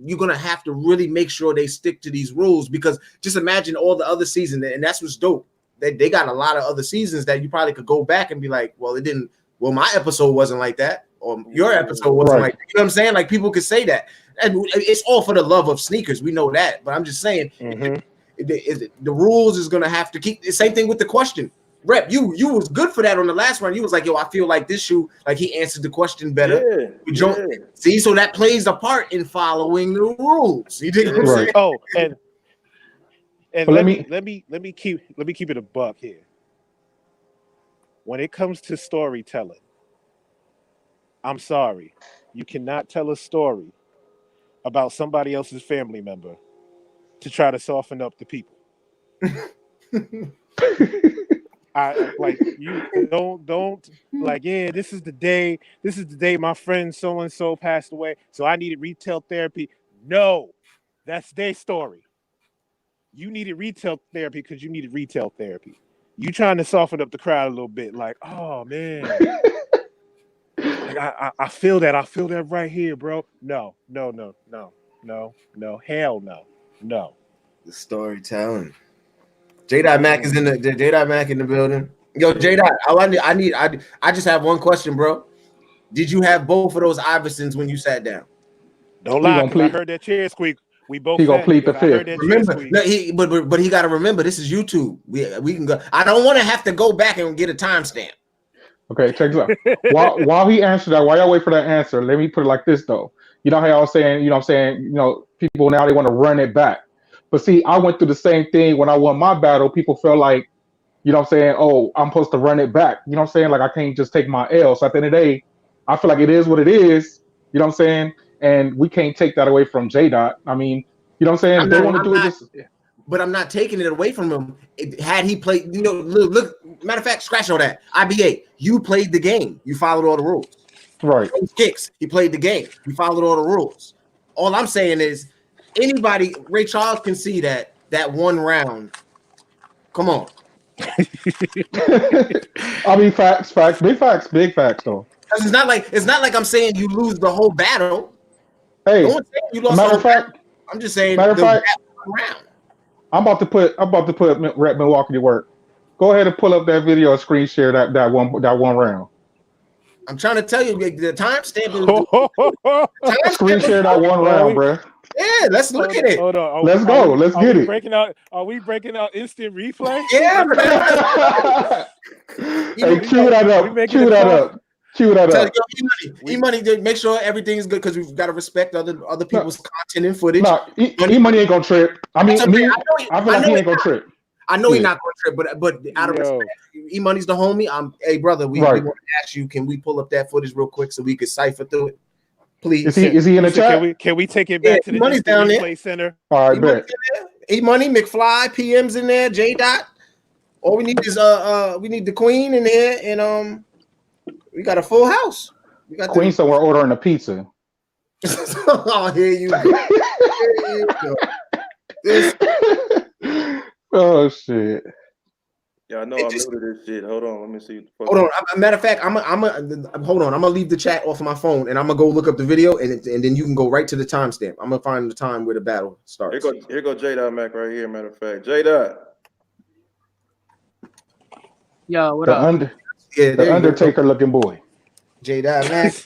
really make sure they stick to these rules. Because just imagine all the other seasons, and that's what's dope. They got a lot of other seasons that you probably could go back and be like, well, it didn't. Well, my episode wasn't like that, or your episode wasn't like that. You know what I'm saying? Like people could say that, and it's all for the love of sneakers. We know that, but I'm just saying the rules is gonna have to keep. The same thing with the question. Rep, you was good for that on the last round. You was like, yo, I feel like this shoe, like he answered the question better. See, so that plays a part in following the rules. You dig what I'm saying? Oh, and let me keep it a buck here. When it comes to storytelling, I'm sorry, you cannot tell a story about somebody else's family member to try to soften up the people. I like you don't like, yeah, this is the day my friend so and so passed away, so I needed retail therapy. No, that's their story. You needed retail therapy because you needed retail therapy. You trying to soften up the crowd a little bit, like, oh man, like, I feel that right here, bro. No, hell no. The storytelling. JAYDOTMAK is in the JAYDOTMAK in the building. Yo, JAYDOT, I just have one question, bro. Did you have both of those Iversons when you sat down? Don't lie, I heard that chair squeak. We both gonna plead the fifth. Remember, no, but he got to remember this is YouTube. We can go. I don't want to have to go back and get a timestamp. Okay, check this out. While he answered that, while y'all wait for that answer, let me put it like this though. You know how y'all saying, people now they want to run it back. But see, I went through the same thing when I won my battle. People felt like, oh, I'm supposed to run it back. You know what I'm saying? Like I can't just take my L. So at the end of the day, I feel like it is what it is. You know what I'm saying? And we can't take that away from JDOT. I mean, you know what I'm saying? If they want to do it, but I'm not taking it away from him. Had he played, look, matter of fact, scratch all that. IBA, you played the game. You followed all the rules. Right. Kicks, he played the game. He followed all the rules. All I'm saying is, anybody, Ray Charles can see that one round. Come on. I mean, facts, big facts, though. It's not like I'm saying you lose the whole battle. Hey, no one's saying you lost matter of fact, I'm just saying matter of fact, round. I'm about to put Rep Milwaukee to work. Go ahead and pull up that video and screen share that one round. I'm trying to tell you the timestamp is screen share that one round, bro. Yeah, let's look at it. Hold on. Let's go. Let's get it. Are we breaking out instant replay? Yeah, hey, cue that up. E-Money, make sure everything's good because we've got to respect other people's content and footage. No, E-Money ain't gonna trip. I mean, I feel like he ain't gonna trip. I know he's not gonna trip, but out of respect, E-Money's the homie. Hey, brother, we want to ask you, can we pull up that footage real quick so we can cipher through it? Please. Is he in the chat? Can we take it back to the replay center? All right, bet. E-Money, McFly, PM's in there, JDOT. All we need is we need the Queen in there, and we got a full house. We got Queen somewhere ordering a pizza. Oh, here you go. Oh shit. Yeah, I know I'm new to this shit. Hold on, let me see. Hold on. Matter of fact, hold on. I'm gonna leave the chat off of my phone, and I'm gonna go look up the video, and then you can go right to the timestamp. I'm gonna find the time where the battle starts. Here go JAYDOTMAK right here. Matter of fact, JAYDOT. Yo, what up? The Undertaker looking boy. JAYDOTMAK.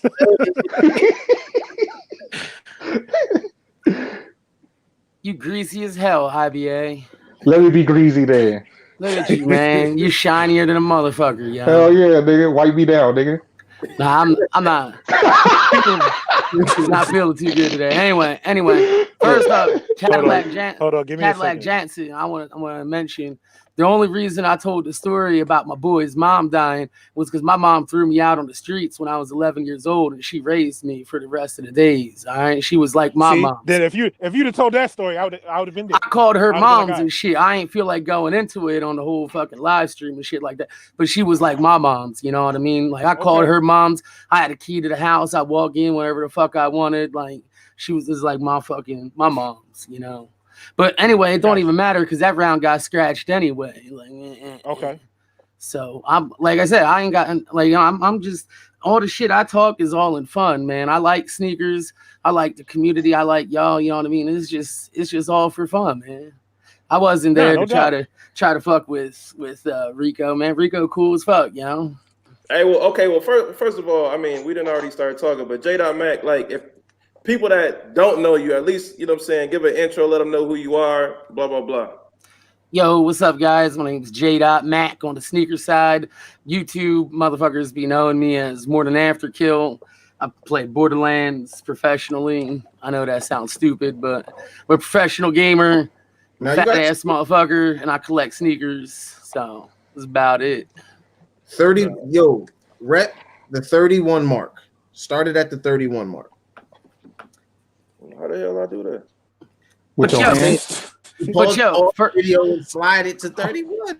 You greasy as hell, IBA. Let me be greasy there. Look at you, man. You shinier than a motherfucker, yo. Hell yeah, nigga. Wipe me down, nigga. Nah, I'm not. Not feeling too good today. Anyway. First up, Cadillac Jansen. I want to mention The only reason I told the story about my boy's mom dying was because my mom threw me out on the streets when I was 11 years old, and she raised me for the rest of the days. All right, she was like my mom. Then if you'd have told that story, I would have been there. I called her moms and shit. I ain't feel like going into it on the whole fucking live stream and shit like that. But she was like my moms, you know what I mean? Like I called her moms. I had a key to the house. I walk in whenever the fuck I wanted. Like she was just like my moms, you know. But anyway, it don't even matter because that round got scratched anyway. Like, okay. So I'm like I said, I ain't got like I'm just all the shit I talk is all in fun, man. I like sneakers. I like the community. I like y'all. You know what I mean? It's just all for fun, man. I wasn't there to try to fuck with Rico, man. Rico cool as fuck, you know. Hey, well, okay. Well, first of all, I mean, we didn't already start talking, but JAYDOTMAK, like if people that don't know you, at least, you know what I'm saying, give an intro, let them know who you are, blah, blah, blah. Yo, what's up, guys? My name is JAYDOTMAK on the sneaker side. YouTube motherfuckers be knowing me as More Than Afterkill. I play Borderlands professionally. I know that sounds stupid, but I'm a professional gamer, fat ass motherfucker, and I collect sneakers. So that's about it. 30, yo, rep the 31 mark. Started at the 31 mark. How the hell I do that? With your hands? But yo, video and slide it to 31.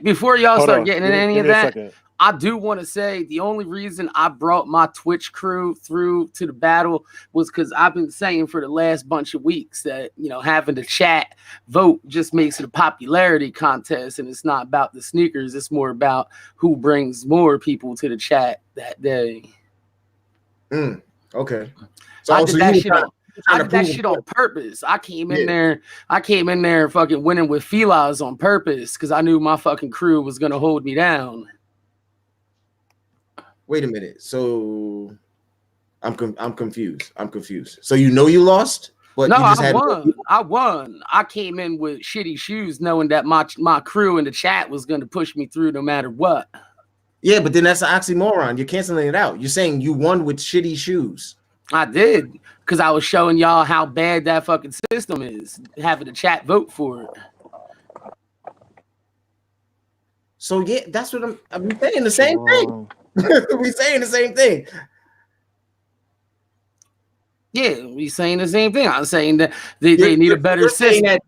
Before y'all start getting into any of that, I do want to say the only reason I brought my Twitch crew through to the battle was because I've been saying for the last bunch of weeks that, you know, having the chat vote just makes it a popularity contest, and it's not about the sneakers. It's more about who brings more people to the chat that day. Okay. So I did that shit on purpose. I came in there fucking winning with Filas on purpose because I knew my fucking crew was gonna hold me down. Wait a minute. So I'm confused. So you know you lost, but no, you just I won. I came in with shitty shoes, knowing that my crew in the chat was gonna push me through no matter what. Yeah, but then that's an oxymoron. You're canceling it out. You're saying you won with shitty shoes. I did, because I was showing y'all how bad that fucking system is, having the chat vote for it. So yeah, that's what I'm saying the same thing. We saying the same thing. Yeah, we saying the same thing. I'm saying that they need a better system.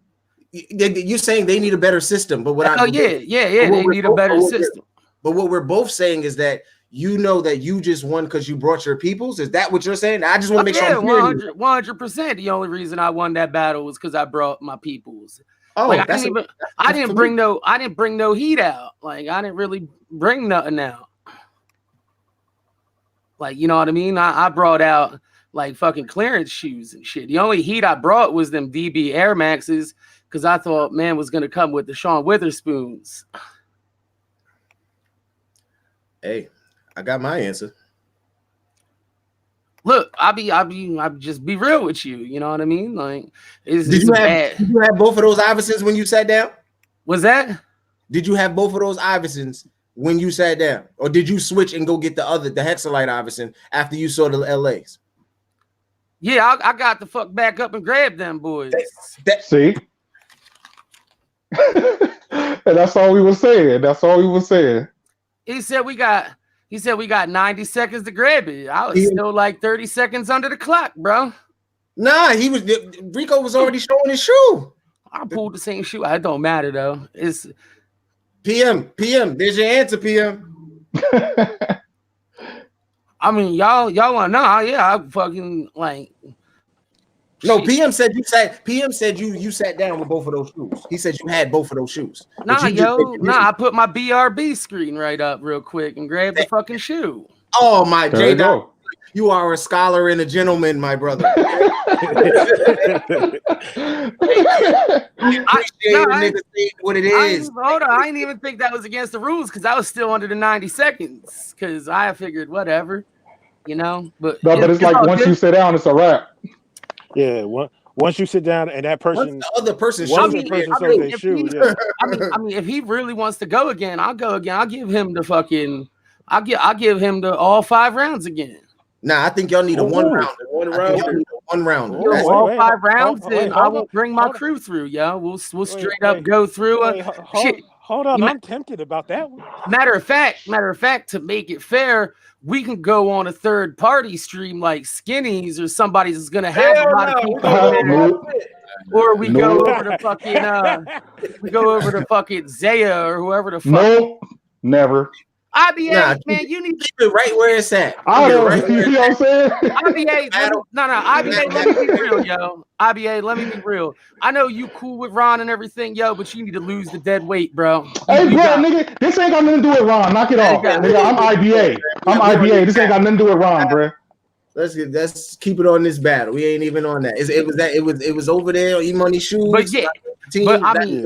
You're saying they need a better system, but what they need a better system. But what we're both saying is that you know that you just won because you brought your peoples. Is that what you're saying? I just want to make sure. 100%. The only reason I won that battle was because I brought my peoples. Oh, like, I didn't bring no heat out. Like I didn't really bring nothing out. Like, you know what I mean? I brought out like fucking clearance shoes and shit. The only heat I brought was them DB Air Maxes because I thought man was gonna come with the Sean Witherspoons. Hey, I got my answer. Look, I just be real with you. You know what I mean? Like, did you have both of those Iversons when you sat down? Was that? Did you have both of those Iversons when you sat down, or did you switch and go get the Hexalite Iverson after you saw the LAs? Yeah, I got the fuck back up and grabbed them boys. See, and that's all we were saying. He said we got 90 seconds to grab it. I was still like 30 seconds under the clock, bro. Nah, Rico was already showing his shoe. I pulled the same shoe. It don't matter though. It's PM. There's your answer, PM. I mean, y'all want to know? Yeah, I fucking like. No, PM said you sat down with both of those shoes. He said you had both of those shoes. Nah, I put my BRB screen right up real quick and grabbed the fucking shoe. Oh my JAYDOT, you are a scholar and a gentleman, my brother. What it is. Hold on, I didn't even think that was against the rules because I was still under the 90 seconds. Because I figured whatever, you know. But it's like once you sit down, it's a wrap. Yeah, once you sit down and that person, the other person shows their shoe. Yeah. I mean, if he really wants to go again, I'll go again. I'll give him the fucking. I'll give him the all 5 rounds again. Nah, I think y'all need a one round. One round. All 5 rounds, and I won't bring my crew through, yo. We'll straight up go through. Hold on, I'm tempted about that one. Matter of fact, to make it fair, we can go on a third party stream like Skinny's or somebody's is gonna have a lot of people. Or we go over to fucking Zaya or whoever the fuck. Nope, never. IBA, man, you need to keep it right where it's at. You know what I'm saying? IBA, IBA, let me be real, yo. IBA, let me be real. I know you cool with Ron and everything, yo, but you need to lose the dead weight, bro. Hey, bro, nigga, this ain't got nothing to do with Ron. Knock it off. Nigga, I'm IBA. This ain't got nothing to do with Ron, bro. Let's keep it on this battle. We ain't even on that. It was over there on E-Money shoes. But yeah, I mean,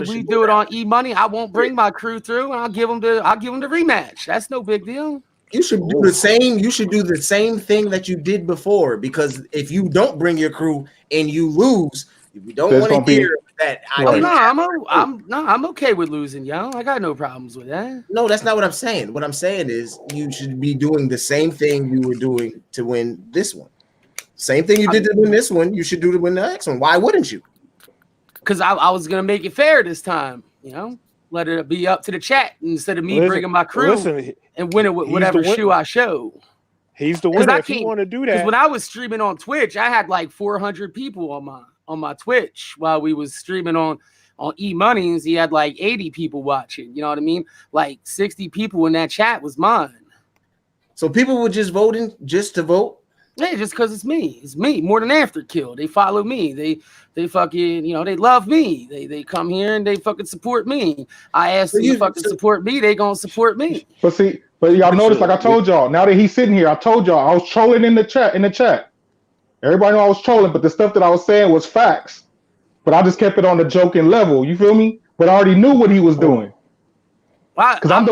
we do it on E-Money. I won't bring my crew through, and I'll give them the rematch. That's no big deal. You should do the same. You should do the same thing that you did before, because if you don't bring your crew and you lose, we don't want to hear that. I'm okay with losing, yo. I got no problems with that. No, that's not what I'm saying. What I'm saying is you should be doing the same thing you were doing to win this one. Same thing you did to win this one, you should do to win the next one. Why wouldn't you? Because I was gonna make it fair this time, you know. Let it be up to the chat instead of me bringing my crew and winning with whatever shoe I show. He's the winner. If you want to do that, because when I was streaming on Twitch, I had like 400 people on my Twitch while we was streaming on E-Monies. He had like 80 people watching. You know what I mean? Like 60 people in that chat was mine. So people were just voting just to vote. Yeah, just because it's me. It's me more than Afterkill. They follow me. They fucking, you know, they love me. They come here and they fucking support me. I asked them to fucking support me. They gonna support me. But y'all notice, like I told y'all, now that he's sitting here, I told y'all I was trolling in the chat. Everybody know I was trolling, but the stuff that I was saying was facts. But I just kept it on the joking level. You feel me? But I already knew what he was doing. I'm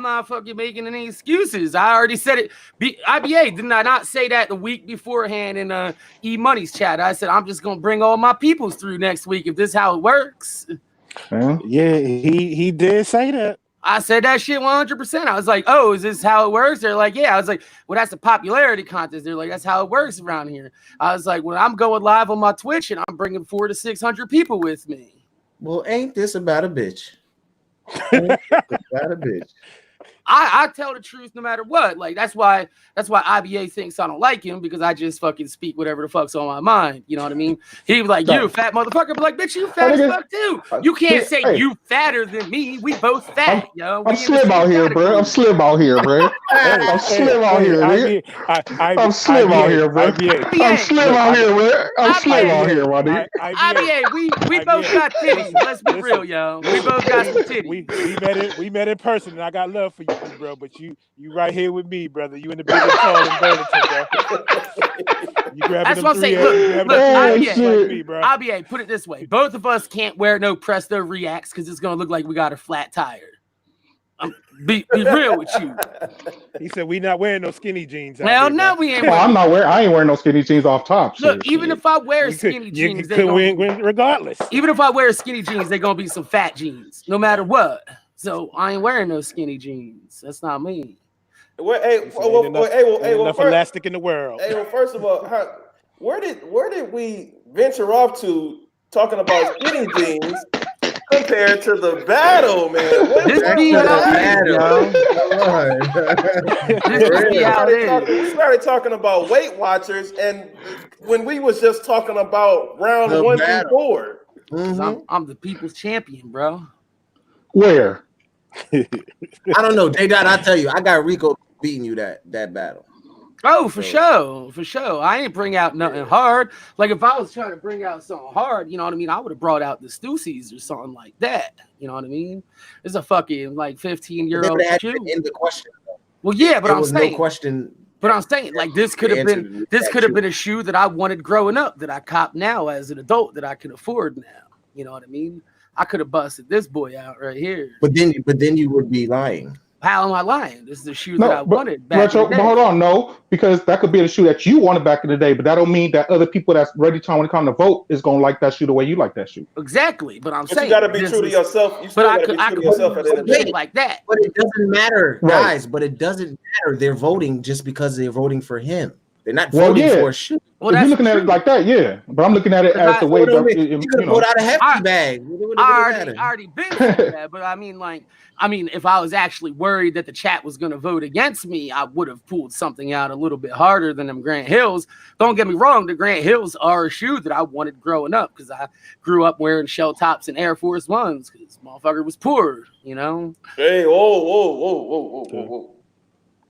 not fucking making any excuses. I already said it. IBA, didn't I not say that the week beforehand in E-Money's chat? I said I'm just gonna bring all my peoples through next week if this is how it works. Yeah, he did say that. I said that shit 100%. I was like, oh, is this how it works? They're like, yeah. I was like, well, that's a popularity contest. They're like, that's how it works around here. I was like, well, I'm going live on my Twitch and I'm bringing 400 to 600 people with me. Well, ain't this about a bitch? About a bitch. I tell the truth no matter what. Like that's why IBA thinks I don't like him, because I just fucking speak whatever the fuck's on my mind. You know what I mean? He was like, you fat motherfucker. But like, bitch, you fat as fuck too. You can't say you fatter than me. We both fat, yo. I'm slim out here, bro. I'm slim out here, bro. I'm slim out here, nigga. I'm slim out here, bro. I'm slim out here, bro. I'm slim out here, my nigga. IBA, we both got titties. Let's be real, yo. We both got some titties. We met in person, and I got love for you, bro. But you right here with me, brother. You in the biggest tall in Burlington, bro. You grabbing that's what I'm saying. Look, IBA, put it this way. Both of us can't wear no Presto Reacts because it's going to look like we got a flat tire. Be real with you. He said we not wearing no skinny jeans. Well, no, we ain't. I ain't wearing no skinny jeans off top. Look, even if I wear skinny jeans, they win regardless. Even if I wear skinny jeans, they're going to be some fat jeans, no matter what. So I ain't wearing no skinny jeans. That's not me. Well, enough elastic in the world. Hey, well, first of all, where did we venture off to talking about skinny jeans compared to the battle, man? We started talking about Weight Watchers, and when we was just talking about round 1 through 4. Mm-hmm. I'm the people's champion, bro. Where? I don't know, J-Dot. I tell you, I got Rico beating you that battle. Oh, for sure. I ain't bring out nothing hard. Like if I was trying to bring out something hard, you know what I mean, I would have brought out the Stussies or something like that. You know what I mean? It's a fucking like 15-year-old shoe. In the question. Well, yeah, but I'm saying no question. But I'm saying like this could have been a shoe that I wanted growing up that I cop now as an adult that I can afford now. You know what I mean? I could have busted this boy out right here. But then you would be lying. How am I lying? This is the shoe that I wanted back in the day. But hold on, no, because that could be the shoe that you wanted back in the day, but that don't mean that other people that's ready to when it comes to vote is gonna like that shoe the way you like that shoe. Exactly, but I'm saying you gotta be true to yourself. You still gotta be true to yourself at the end of the day. Like that. But it doesn't matter, guys. But it doesn't matter. They're voting just because they're voting for him. They're not voting for a shoe. Well, if you're looking at it like that, yeah. But I'm looking at it as the way you could have pulled out a hefty bag. I already been through that, but I mean, if I was actually worried that the chat was going to vote against me, I would have pulled something out a little bit harder than them Grant Hills. Don't get me wrong, the Grant Hills are a shoe that I wanted growing up because I grew up wearing shell tops and Air Force Ones because motherfucker was poor, you know. Hey, whoa.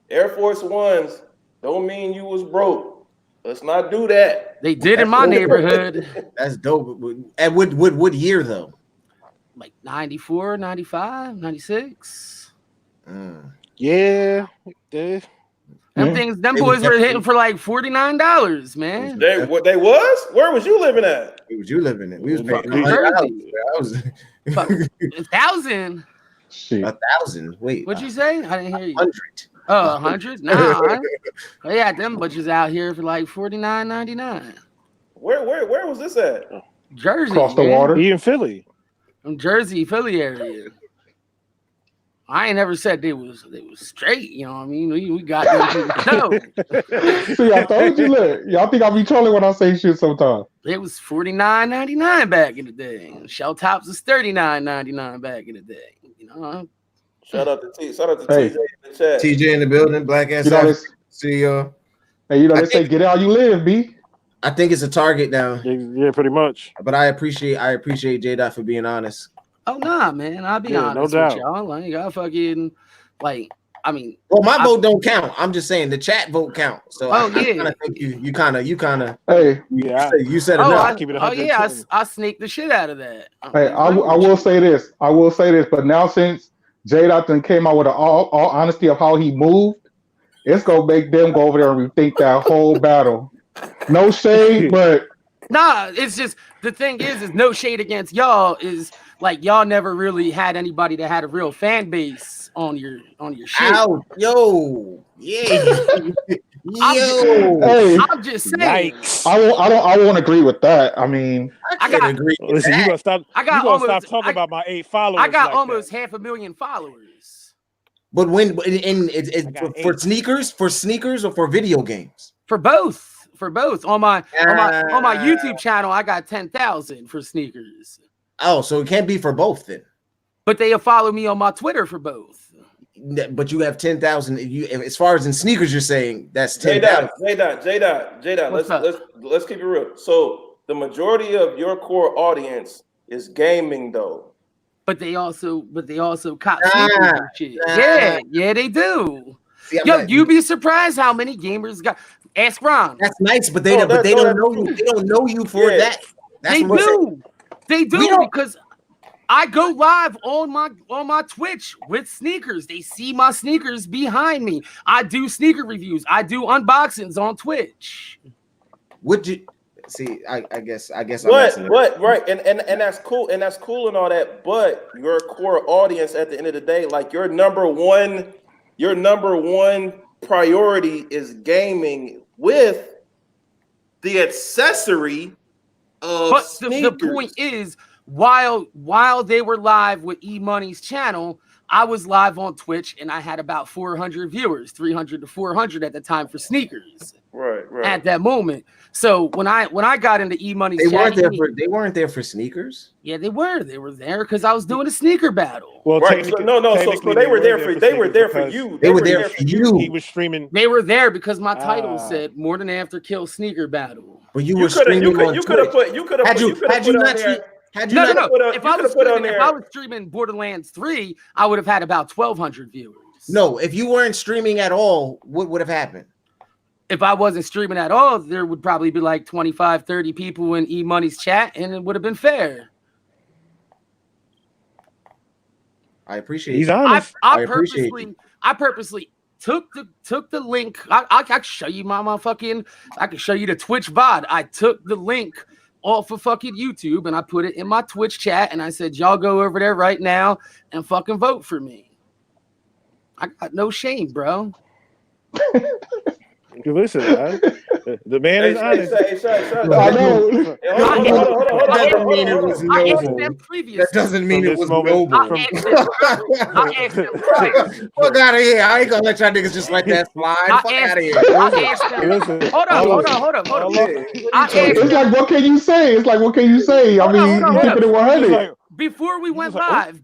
Air Force Ones don't mean you was broke. Let's not do that. They did in my neighborhood. That's dope. And what year though? Like 94, 95, 96. Yeah. Them boys were hitting for like $49, man. They was? Where was you living at? Where was you living at? We was paying $1,000. 1,000. 1,000. Wait. What'd you say? I didn't hear you. 100. Oh, 100? Nah. They had them butchers out here for like $49.99. Where was this at? Jersey. Across the water. In Philly. From Jersey, Philly area. I ain't never said they was straight, you know what I mean? We got them to the See, I told you, look, y'all think I be trolling when I say shit sometimes. It was $49.99 back in the day. Shell tops was $39.99 back in the day. You know. Shout out to TJ in the chat. TJ in the building, black ass. See y'all. Hey, they say get out you live, B. I think it's a target now. Yeah, pretty much. But I appreciate J-Dot for being honest. Oh nah, man. I'll be honest with y'all. Like I fucking well, my vote don't count. I'm just saying the chat vote count. So I kind of think you kind of hey, you said enough. I sneaked the shit out of that. Hey, I will say this. But now since J-Dot came out with all honesty of how he moved, it's gonna make them go over there and rethink that whole battle. No shade, but nah, it's just the thing is no shade against y'all. Is like y'all never really had anybody that had a real fan base on your shit. Ow, yo, yeah. I'm just saying. Yikes. I won't agree with that. I mean, I can't agree. Listen, you gonna stop. Stop talking about my 8 followers. I got almost 500,000 followers. But when for sneakers or for video games? For both. On my YouTube channel, I got 10,000 for sneakers. Oh, so it can't be for both then. But they'll follow me on my Twitter for both. But you have 10,000. As far as in sneakers, you're saying that's 10,000. J-Dot. Let's keep it real. So the majority of your core audience is gaming, though. But they also cop sneakers and shit. Yeah, they do. See, you'd be surprised how many gamers got. Ask Ron. That's nice, but they don't know you. They don't know you for that. That's They do because I go live on my Twitch with sneakers. They see my sneakers behind me. I do sneaker reviews. I do unboxings on Twitch. Would you see? I guess. What? Right, and that's cool, and all that. But your core audience, at the end of the day, like your number one priority is gaming with the accessory of sneakers. The point is, while they were live with E-Money's channel, I was live on Twitch and I had about 400 viewers, 300 to 400 at the time for sneakers. Right. At that moment. So when I got into E-Money's channel, they weren't there for sneakers. Yeah, they were. They were there because I was doing a sneaker battle. Well, right. So they were there for you. They were there for you. He was streaming. They were there because my title said "Morning After Kill Sneaker Battle." But you were streaming on Twitch. You could have put on there. If I was streaming Borderlands 3, I would have had about 1,200 viewers. No, if you weren't streaming at all, what would have happened? If I wasn't streaming at all, there would probably be like 25, 30 people in E-Money's chat, and it would have been fair. I appreciate. He's honest. I purposely took the link. I can show you I can show you the Twitch VOD. I took the link off of fucking YouTube and I put it in my Twitch chat and I said, y'all go over there right now and fucking vote for me. I got no shame, bro. Listen, The man is honest. I know. That doesn't mean it was noble. That doesn't mean it was noble. Fuck out of here. I ain't gonna let y'all niggas just let that slide. Fuck out of here. Hold on. It's like, what can you say? I mean, you keep it at 100. Before we went live,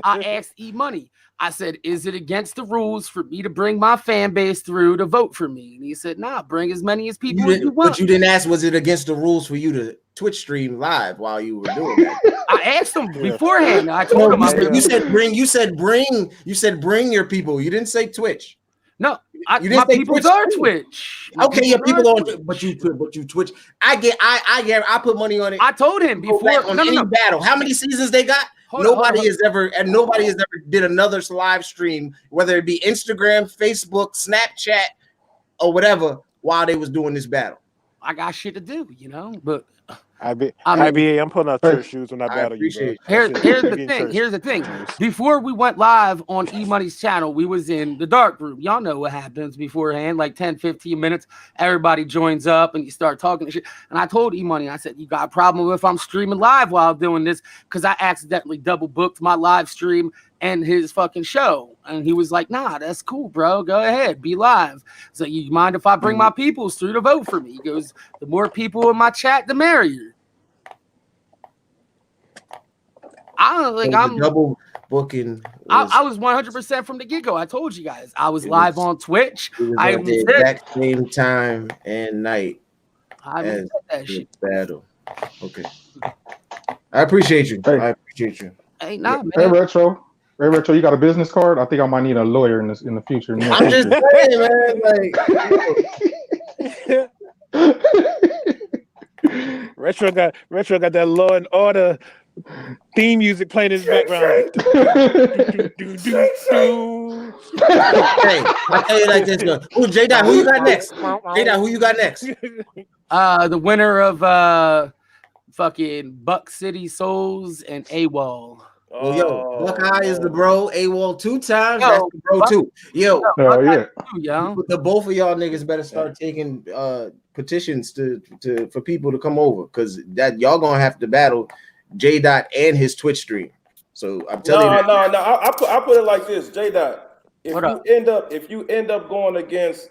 I asked E Money. I said, "Is it against the rules for me to bring my fan base through to vote for me?" And he said, "Nah, bring as many as people as you want." But you didn't ask, was it against the rules for you to Twitch stream live while you were doing that? I asked him beforehand. I told him. You said bring your people. You didn't say Twitch. No, my people are Twitch. Okay, your people on, but you Twitch. I put money on it. I told him before on any battle. How many seasons they got? Nobody has ever did another live stream, whether it be Instagram, Facebook, Snapchat, or whatever, while they was doing this battle. I got shit to do, but IBA, I'm putting out church shoes when I battle you, bro. Here's the thing. Before we went live on E Money's channel, we was in the dark room. Y'all know what happens beforehand, like 10, 15 minutes. Everybody joins up and you start talking and shit. And I told E Money, I said, "You got a problem if I'm streaming live while doing this?" Because I accidentally double booked my live stream and his fucking show. And he was like, "Nah, that's cool, bro. Go ahead, be live." So, "You mind if I bring my peoples through to vote for me?" He goes, "The more people in my chat, the merrier." I'm double booking. I was 100% from the get-go. I told you guys. I was live on Twitch. I was at the exact same time and night as that shit. Battle. Okay. I appreciate you. Hey, nah, man. Hey, Retro, you got a business card? I think I might need a lawyer in the future. I'm just saying, man. Retro got that Law and Order theme music playing in his background. Hey, I'll tell you like this. J-Dot, who you got next? Who you got next? The winner of fucking Buck City Souls and AWOL. Oh, yo, Buckeye is the bro. AWOL 2 times. That's the bro too. Yo, the both of y'all niggas better start taking petitions for people to come over, because that y'all gonna have to battle J-Dot and his Twitch stream. So I'm telling you. No. I put it like this, J-Dot. If you end up going against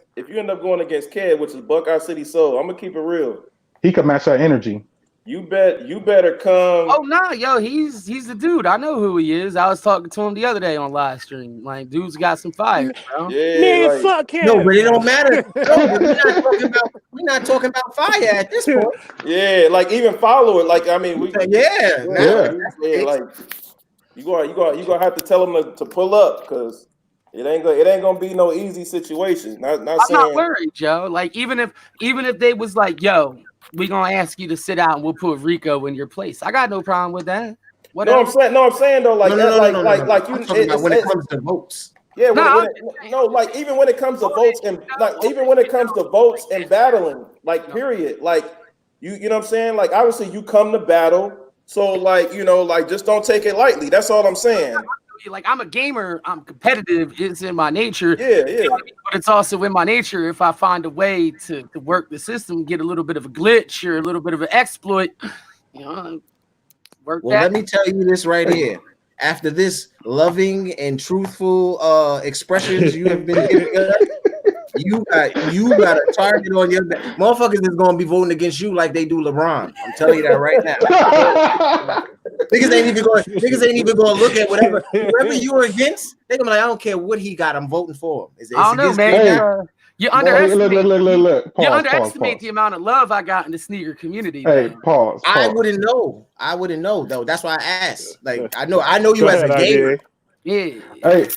Ked, which is Buckeye City Soul, I'm gonna keep it real. He could match that energy. You better come. Oh no, yo, he's the dude. I know who he is. I was talking to him the other day on live stream. Like, dude's got some fire. Bro. Yeah, man, fuck him. No, but it don't matter. We're not talking about fire at this point. Yeah, like even follow it. Like, I mean, like you gonna have to tell them to pull up, because it ain't gonna be no easy situation. I'm not worried, Joe. Like, even if they was like, "Yo, we gonna ask you to sit out and we'll put Rico in your place," I got no problem with that. Whatever. I'm saying though, like, when it comes to votes. Yeah, like even when it comes to votes and battling, like, period, like you know what I'm saying? Like, obviously you come to battle, so like, like, just don't take it lightly. That's all I'm saying. Like, I'm a gamer, I'm competitive, it's in my nature. Yeah. But it's also in my nature, if I find a way to work the system, get a little bit of a glitch or a little bit of an exploit, work that. Let me tell you this right here. After this loving and truthful expressions you have been giving us, you got a target on your back. Motherfuckers is gonna be voting against you like they do LeBron. I'm telling you that right now. Niggas ain't even gonna look at whoever you were against. They're gonna be like, I don't care what he got, I'm voting for him. I don't know, man. You underestimate, look. You underestimate the amount of love I got in the sneaker community. Hey, pause. I wouldn't know though. That's why I asked. Like, I know you as a gamer. Yeah. Hey,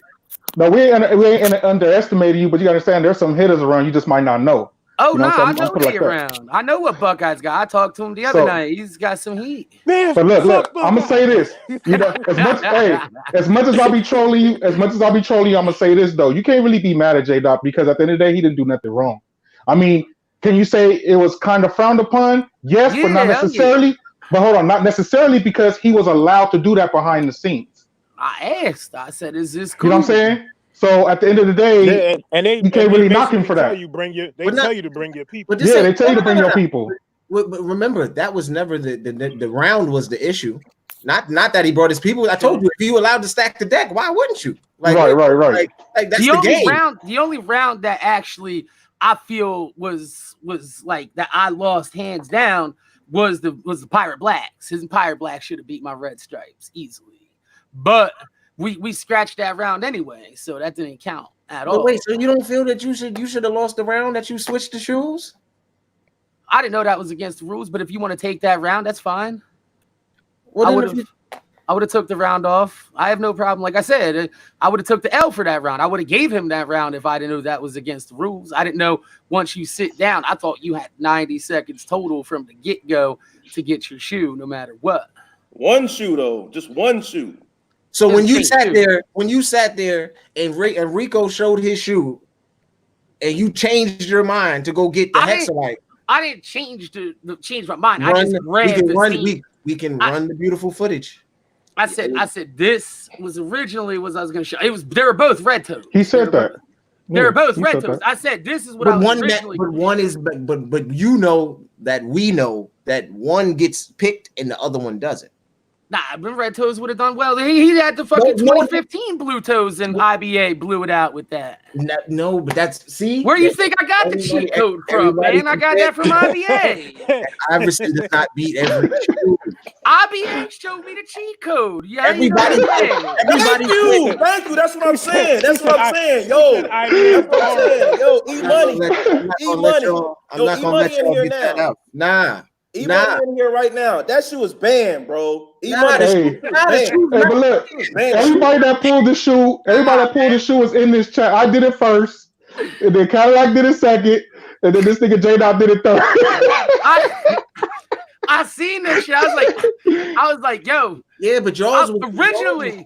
no, we ain't underestimating you, but you understand there's some hitters around you just might not know. Oh, no, I know they around. I know what Buckeye's got. I talked to him the other night. He's got some heat. Man, but look, I'm gonna say this. As much as I be trolling you, I'm gonna say this though. You can't really be mad at J-Dot, because at the end of the day, he didn't do nothing wrong. I mean, can you say it was kind of frowned upon? Yes, but not necessarily. Yeah. But hold on, not necessarily, because he was allowed to do that behind the scenes. I asked. I said, "Is this cool?" You know what I'm saying? So at the end of the day, you can't really knock him for that. Tell you to bring your people. Yeah, they tell you to bring your people. But remember, that was never the round was the issue. Not that he brought his people. I told you, if you allowed to stack the deck, why wouldn't you? Like, right. Like that's the game. The only round that actually I feel was like that I lost hands down was the Pirate Blacks. His Pirate Blacks should have beat my Red Stripes easily, but we scratched that round anyway, so that didn't count at all. Wait, so you don't feel that you should have lost the round that you switched the shoes? I didn't know that was against the rules, but if you want to take that round, that's fine. Well, I would have took the round off. I have no problem. Like I said, I would have took the L for that round. I would have gave him that round if I didn't know that was against the rules. I didn't know once you sit down. I thought you had 90 seconds total from the get-go to get your shoe, no matter what. One shoe though, just one shoe. So when you sat there and Rico showed his shoe, and you changed your mind to go get the hexalite. I didn't change my mind. I just grabbed the scene. We can run the beautiful footage. I said this was originally what I was going to show. They were both red toes. He said that. They were both red toes. I said this is what I was originally. But you know that we know that one gets picked and the other one doesn't. Nah, but Red Toes would have done well. He had the fucking 2015 Blue Toes and IBA blew it out with that. No, but where you think I got the cheat code from, man? I got that from IBA. Iverson does not beat every shoe. IBA showed me the cheat code. Yeah, everybody. Thank you. That's what I'm saying. Yo, that's what I'm saying. Yo, E-Money. I'm not gonna let y'all get that out. Nah. E-Money in here right now. That shoe is banned, bro. Hey, but look, everybody that pulled the shoe is in this chat. I did it first, and then Cadillac did it second, and then this nigga J-Dot did it third. I seen this shit. I was like, yo. Yeah, but Jaws originally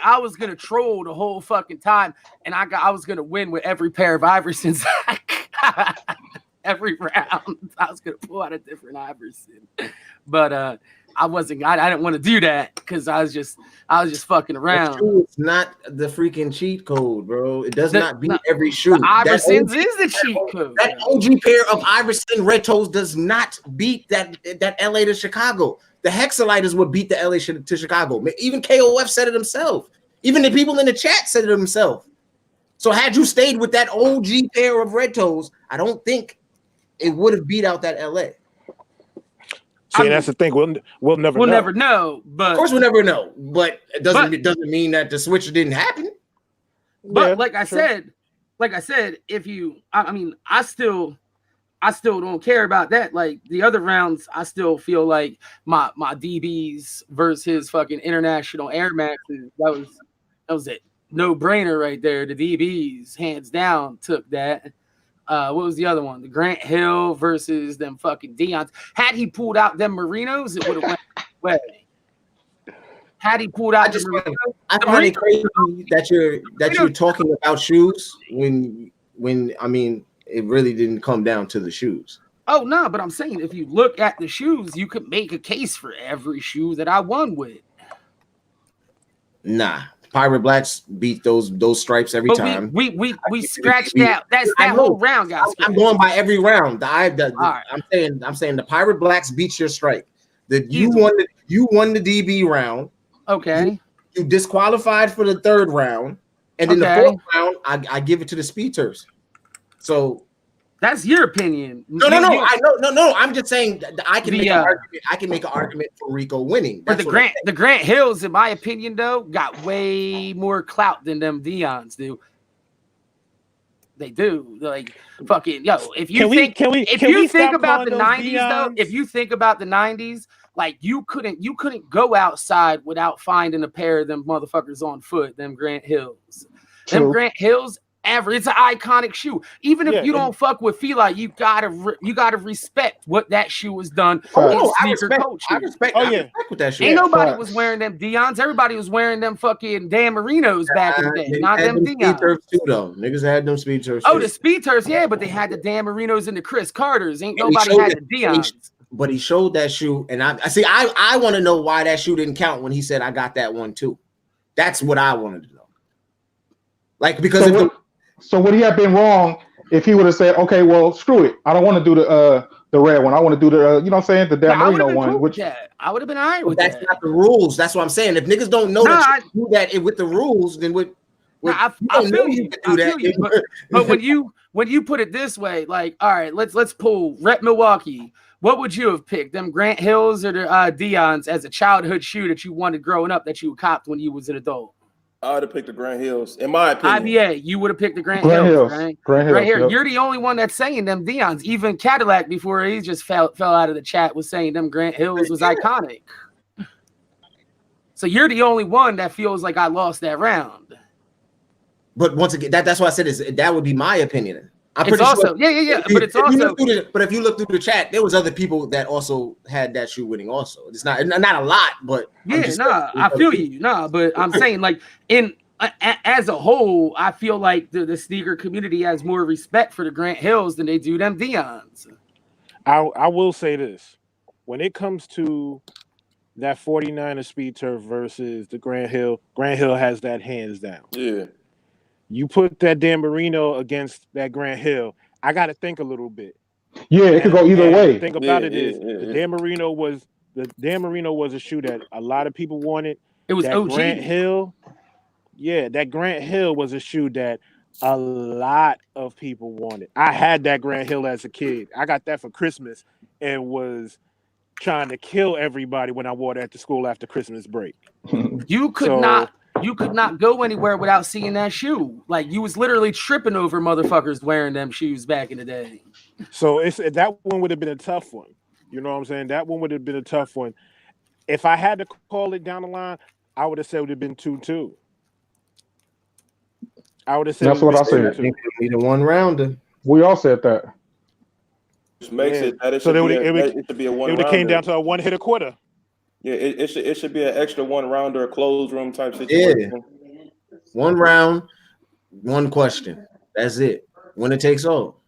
I was gonna troll the whole fucking time, and I was gonna win with every pair of Iversons. Every round, I was gonna pull out a different Iverson, but I wasn't. I didn't want to do that because I was just fucking around. It's not the freaking cheat code, bro. It does not beat every shoe. Iversons is the cheat code. That OG pair of Iverson Red Toes does not beat that LA to Chicago. The Hexalite is what beat the LA to Chicago. Even KOF said it himself. Even the people in the chat said it themselves. So had you stayed with that OG pair of Red Toes, I don't think it would have beat out that LA. See, that's the thing. We'll never know. But of course, we'll never know. But it doesn't mean that the switch didn't happen. But yeah, like I said, if you, I still don't care about that. Like the other rounds, I still feel like my DBs versus his fucking international Air Maxes. That was it. No brainer right there. The DBs hands down took that. What was the other one? The Grant Hill versus them fucking Deons. had he pulled out them Marinos, it would have went way. Had he pulled out I find it crazy that you're talking about shoes when I mean it really didn't come down to the shoes. Oh no, but I'm saying if you look at the shoes, you could make a case for every shoe that I won with. Nah. Pirate Blacks beat those stripes every time. We scratched out. That's that whole round, guys. I'm going by every round. I'm saying the Pirate Blacks beat your stripe. You won the DB round. Okay. You disqualified for the third round, and then the fourth round, I give it to the Speedters. So that's your opinion. No. I'm just saying that I can make an argument. I can make an argument for Rico winning. But the Grant Hills, in my opinion, though, got way more clout than them Deons do. They do. Like fucking if you think about the 90s though, if you think about the 90s, like you couldn't go outside without finding a pair of them motherfuckers on foot. Them Grant Hills. True. Them Grant Hills. It's an iconic shoe. Even if you don't fuck with Fila, you gotta respect what that shoe has done. I respect with that shoe. Ain't nobody was wearing them Deons. Everybody was wearing them fucking Dan Marinos back in the day. Not them Deons. Too, though. Niggas had them Speed Turfs. Oh, the Speed Turfs, yeah, but they had the Dan Marinos and the Chris Carters. Ain't nobody had the Deons. But he showed that shoe, and I want to know why that shoe didn't count when he said I got that one too. That's what I wanted to know. Like because so would he have been wrong if he would have said, okay, well, screw it, I don't want to do the red one, I want to do the you know what I'm saying, the Dan Marino one. Cool with that. I would have been all right with that's that. not the rules. That's what I'm saying. If niggas don't know that you do that with the rules, then I feel you. But when you put it this way, like, all right, let's pull Rep Milwaukee. What would you have picked? Them Grant Hills or the Deons as a childhood shoe that you wanted growing up that you copped when you was an adult? I would have picked the Grant Hills, in my opinion. IBA, you would have picked the Grant Hills, right? Grant Hills, right here. Yep. You're the only one that's saying them Deons. Even Cadillac, before he just fell out of the chat, was saying them Grant Hills was iconic. So you're the only one that feels like I lost that round. But once again, that's why I said that would be my opinion. I'm pretty sure. Yeah. But it's also. But if you look through the chat, there was other people that also had that shoe winning. Also, it's not a lot, but I feel you. But I'm saying like as a whole, I feel like the sneaker community has more respect for the Grant Hills than they do them Deons. I will say this: when it comes to that 49er Speed Turf versus the Grant Hill has that hands down. Yeah. You put that Dan Marino against that Grant Hill, I got to think a little bit. Yeah, it could go either way. The thing about the Dan Marino was a shoe that a lot of people wanted. It was that OG. Grant Hill. Yeah, that Grant Hill was a shoe that a lot of people wanted. I had that Grant Hill as a kid. I got that for Christmas and was trying to kill everybody when I wore that to school after Christmas break. You could not go anywhere without seeing that shoe. Like you was literally tripping over motherfuckers wearing them shoes back in the day. So that one would have been a tough one. You know what I'm saying? That one would have been a tough one. If I had to call it down the line, I would have said it would have been 2-2. I would have said that's what I said. Be the one rounder. We all said that. Which makes it that it should be a one. It would have came down to a one hit a quarter. Yeah, it should be an extra one rounder, a closed room type situation. Yeah. One round, one question. That's it. Winner takes all.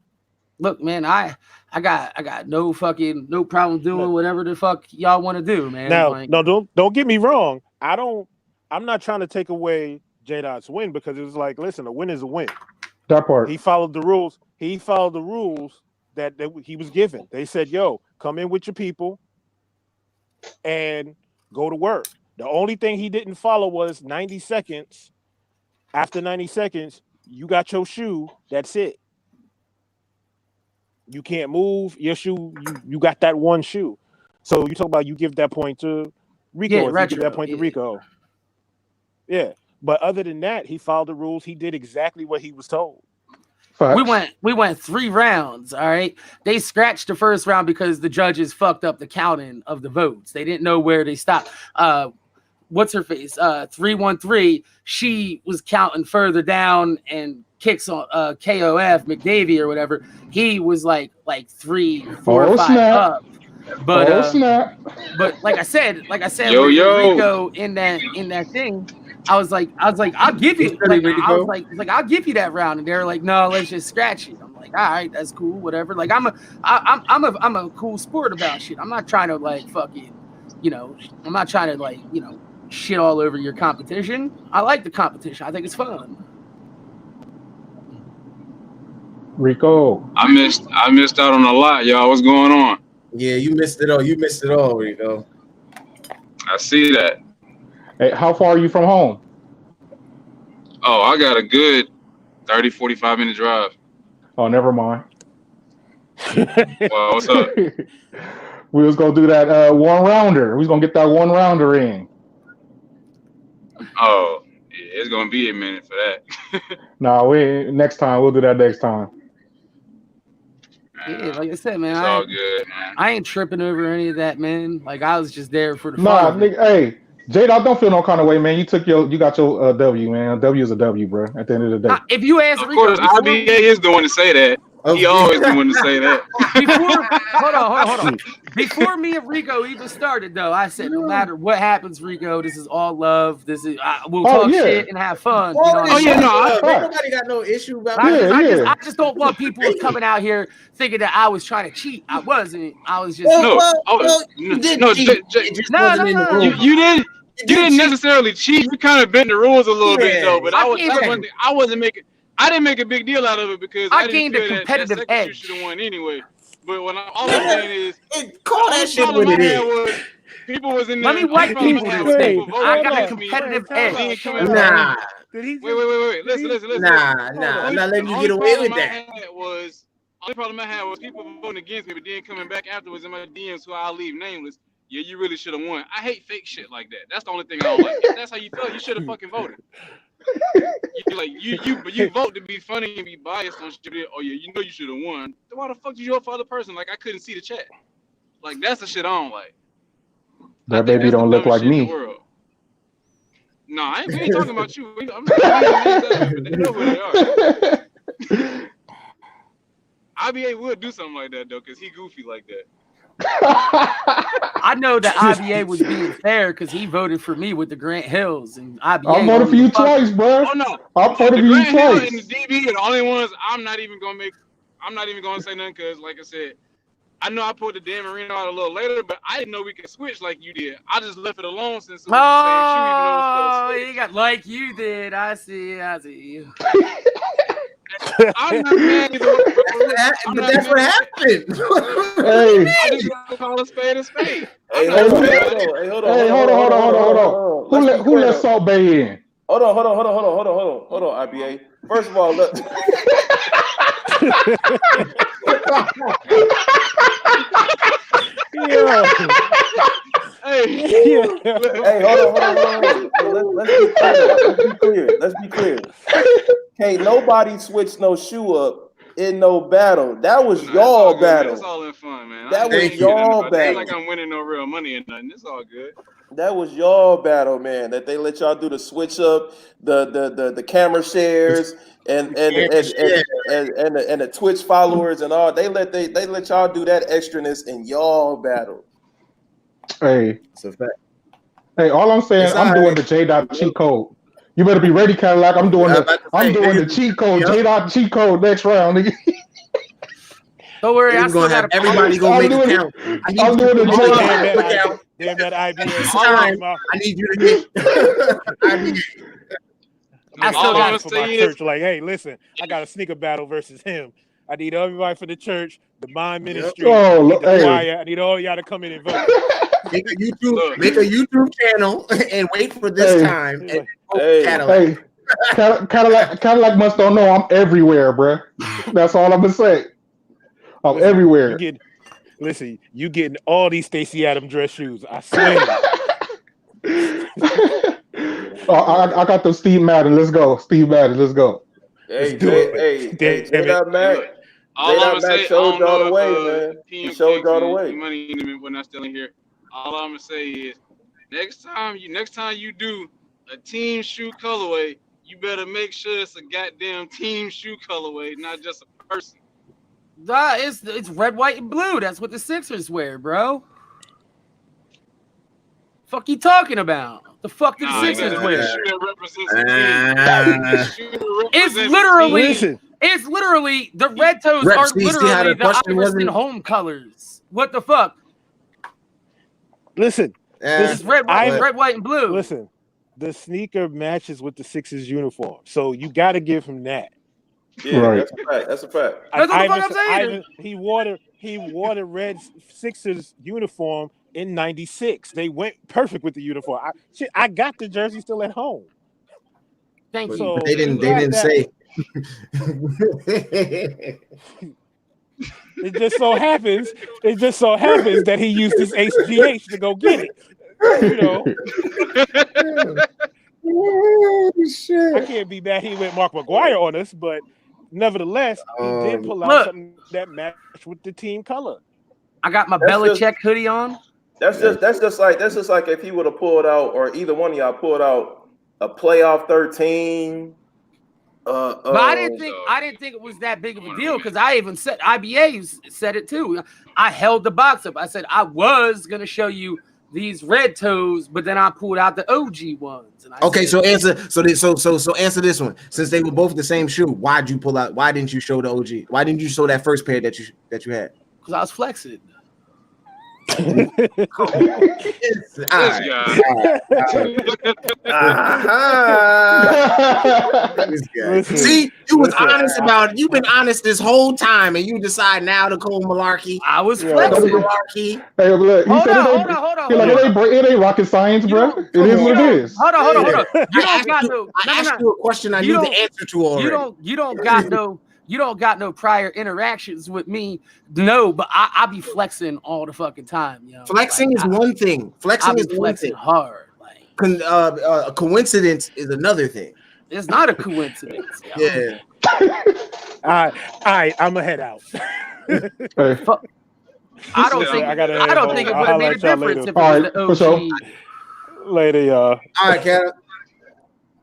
Look, man, I got no problem doing whatever the fuck y'all want to do, man. Now, don't get me wrong. I'm not trying to take away J-Dot's win because it was like, listen, a win is a win. That part. He followed the rules. He followed the rules that he was given. They said, yo, come in with your people and go to work. The only thing he didn't follow was 90 seconds. After 90 seconds, you got your shoe. That's it. You can't move your shoe. You got that one shoe. So you talk about you give that point to Rico. Yeah, you give that point to Rico. Yeah. But other than that, he followed the rules. He did exactly what he was told. We went 3 rounds. All right. They scratched the first round because the judges fucked up the counting of the votes. They didn't know where they stopped. What's her face? 313. She was counting further down and kicks on KOF McDavie or whatever. He was like 3, 4, 5 up. But snap. But like I said, yo. Rico in that thing. I was like, I'll give you. I'll give you that round, and they're like, no, let's just scratch it. I'm like, all right, that's cool, whatever. Like, I'm a cool sport about shit. I'm not trying to like fucking, I'm not trying to shit all over your competition. I like the competition. I think it's fun. Rico, I missed out on a lot, y'all. What's going on? Yeah, you missed it all, Rico. I see that. hey, how far are you from home? Oh, I got a good 30, 45 minute drive. Oh, never mind. Well, what's up? We was gonna do that one rounder. We was gonna get that one rounder in. Oh, yeah, it's gonna be a minute for that. No, next time we'll do that next time. Yeah, like I said, man, It's all good, man. I ain't tripping over any of that, man. Like I was just there for the Nah, fun. nigga, hey, J-Dot, don't feel no kind of way, man. You got your W, man. W is a W, bro. At the end of the day. If you ask Of Rico, course, IBA is the one to say that. He always the one to say that. Hold on. Before me and Rico even started, though, I said no matter what happens, Rico, this is all love. We'll talk shit and have fun. Nobody got no issue about that. I just don't want people coming out here thinking that I was trying to cheat. I wasn't. I was just you did. You didn't necessarily cheat. You kind of bent the rules a little bit though. But I wasn't making. I didn't make a big deal out of it because I didn't feel that second shoe should have won anyway. But all I'm saying is, call that shit what it is. People was in there. Let me white people this. I got a competitive edge. Nah. Wait. Listen. Nah. I'm not letting you get away with that. Only problem I had was people voting against me, but then coming back afterwards in my DMs, who I'll leave nameless. Yeah, you really should have won. I hate fake shit like that. That's the only thing I don't like. If that's how you feel, you should have fucking voted. You vote to be funny and be biased on shit. Oh yeah, you know you should have won. Then why the fuck did you vote for other person? Like I couldn't see the chat. Like that's the shit I don't like. That baby don't look like me. No, we ain't talking about you. I'm they know who they are. IBA would do something like that though, cause he goofy like that. I know that IBA was being fair because he voted for me with the Grant Hills and IBA. I voted for you twice, bro. Oh no, I voted for you twice. And the DB are the only ones I'm not even gonna say nothing because, like I said, I know I pulled the Dan Marino out a little later, but I didn't know we could switch like you did. I just left it alone since it was the same shoe, even though it was he got like you did. I see you. I'm not mad either way, but that's what happened. Hey, I just want to call a spade a spade. Hey, hold on. Who let Salt Bay in? Hold on, IBA. First of all, look. Hey, hold on. Let's be clear. Hey, nobody switched no shoe up in no battle. That was y'all battle. It's all in fun, man. That was y'all battle. Like I'm winning no real money or nothing. It's all good. That was y'all battle, man. That they let y'all do the switch up, the camera shares, and the Twitch followers and all. They let y'all do that extraness in y'all battle. Hey, it's a fact. Hey, all I'm saying, I'm doing the J-Dot cheat code. You better be ready, Cadillac. I'm doing the cheat code, J-Dot cheat code next round, nigga. Don't worry, I'm gonna have everybody go make a count. I'm doing the J-Dot. Damn that IBA. I need you to get IBA. I still got for my church. Like, hey, listen, I got a sneaker battle versus him. I need everybody for the church, the Mind Ministry, the choir. I need all y'all to come in and vote. Make a YouTube channel and wait for this time. And Cadillac must don't know I'm everywhere, bro. That's all I'm gonna say. I'm everywhere. You getting all these Stacey Adams dress shoes. I swear. I got them Steve Madden. Let's go. Steve Madden. Let's go. Hey, J-Dot Mac showed y'all the way, man. He showed y'all the way. Money when I'm still in here. All I'm gonna say is, next time you do a team shoe colorway, you better make sure it's a goddamn team shoe colorway, not just a person. It's red, white, and blue. That's what the Sixers wear, bro. Fuck you talking about? The fuck did the Sixers wear? It's literally the red toes are literally the Iverson home colors. What the fuck? Listen, this is red, white, and blue. Listen, the sneaker matches with the Sixers uniform, so you got to give him that. Yeah, right. That's a fact. That's what the fuck I'm saying. He wore the red Sixers uniform in '96. They went perfect with the uniform. I got the jersey still at home. Thank you. So they didn't say. It just so happens that he used his HGH to go get it. You know. I can't be mad he went Mark McGuire on us, but nevertheless, he did pull out something that matched with the team color. I got my Belichick hoodie on. That's just like if he would have pulled out, or either one of y'all pulled out a playoff 13. But I didn't think it was that big of a deal because I even said IBA said it too. I held the box up. I said I was gonna show you these red toes, but then I pulled out the OG ones. And so answer this one. Since they were both the same shoe, why'd you pull out? Why didn't you show the OG? Why didn't you show that first pair that you had? Because I was flexing. This guy. Listen, See, you was listen. honest about it. You've been honest this whole time, and you decide now to call malarkey. I was Yeah. flexing. Malarkey. Hey, look, he Hold said on, it hold ain't. on, hold on, He like, hold on. it ain't rocket science, You bro. don't- It is what it is. Hold on, hold on, hold on. You I don't got no. asked you a question I You knew the don't- answer to already. You don't got no. You don't got no prior interactions with me. No, but I be flexing all the fucking time, yo. Flexing Like, is one thing. I Flexing be is one flexing thing. hard. Like A coincidence is another thing. it's not a coincidence. Yo. Yeah. All right, I'm gonna head out. Hey, I don't think. I gotta I don't head think it home. would have I'll made a highlight y'all difference later. if it was Alright, the for sure. OG. Later, y'all. All right, Kat.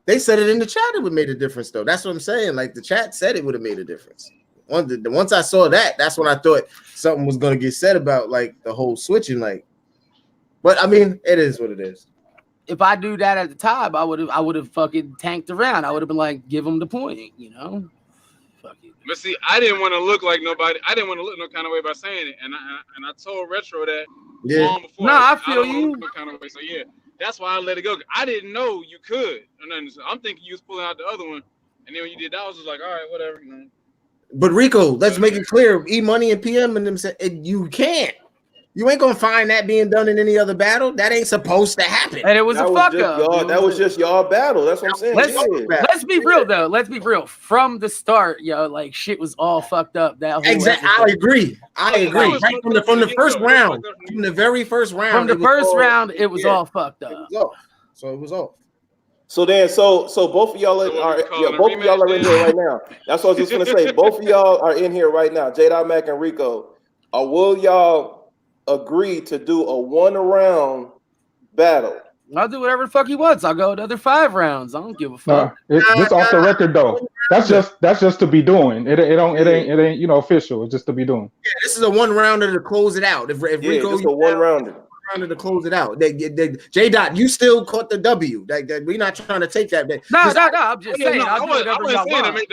They said it in the chat. It would have made a difference, though. That's what I'm saying. Like the chat said, it would have made a difference. Once I saw that, that's when I thought something was gonna get said about like the whole switching. Like, but I mean, it is what it is. If I do that at the time, I would have fucking tanked around. I would have been like, give him the point, you know. Fuck it. But see, I didn't want to look like nobody. I didn't want to look no kind of way by saying it, and I told Retro that long before. Nah, I don't feel wanna you. look no kind of way. So yeah, that's why I let it go. I didn't know you could. And then, so I'm thinking you was pulling out the other one, and then when you did that, I was just like, all right, whatever. You know. But Rico, let's make it clear. E Money and PM and them said you can't. You ain't gonna find that being done in any other battle. That ain't supposed to happen. And it was That a was fuck just up. y'all. That was just y'all battle. That's what I'm saying. Let's be real though. Let's be real. From the start, yo, like shit was all fucked up. That whole Exactly. episode. I agree. Right from the first round, from the very first round. From the first round, it was all fucked up. It was off. So it was off. So then, so both of y'all are both of y'all are in here right now. That's what I was just gonna say. Both of y'all are in here right now. JAYDOTMAK and Rico. Will y'all agree to do a 1 round battle? I'll do whatever the fuck he wants. I'll go another 5 rounds. I don't give a fuck. This off the record though. That's just to be doing. It ain't official. It's just to be doing. Yeah, this is a 1 rounder to close it out. If Rico, just a 1 rounder. To close it out. J Dot, you still caught the W. We're not trying to take that. No. I'm just saying. No, I'll do whatever y'all want. I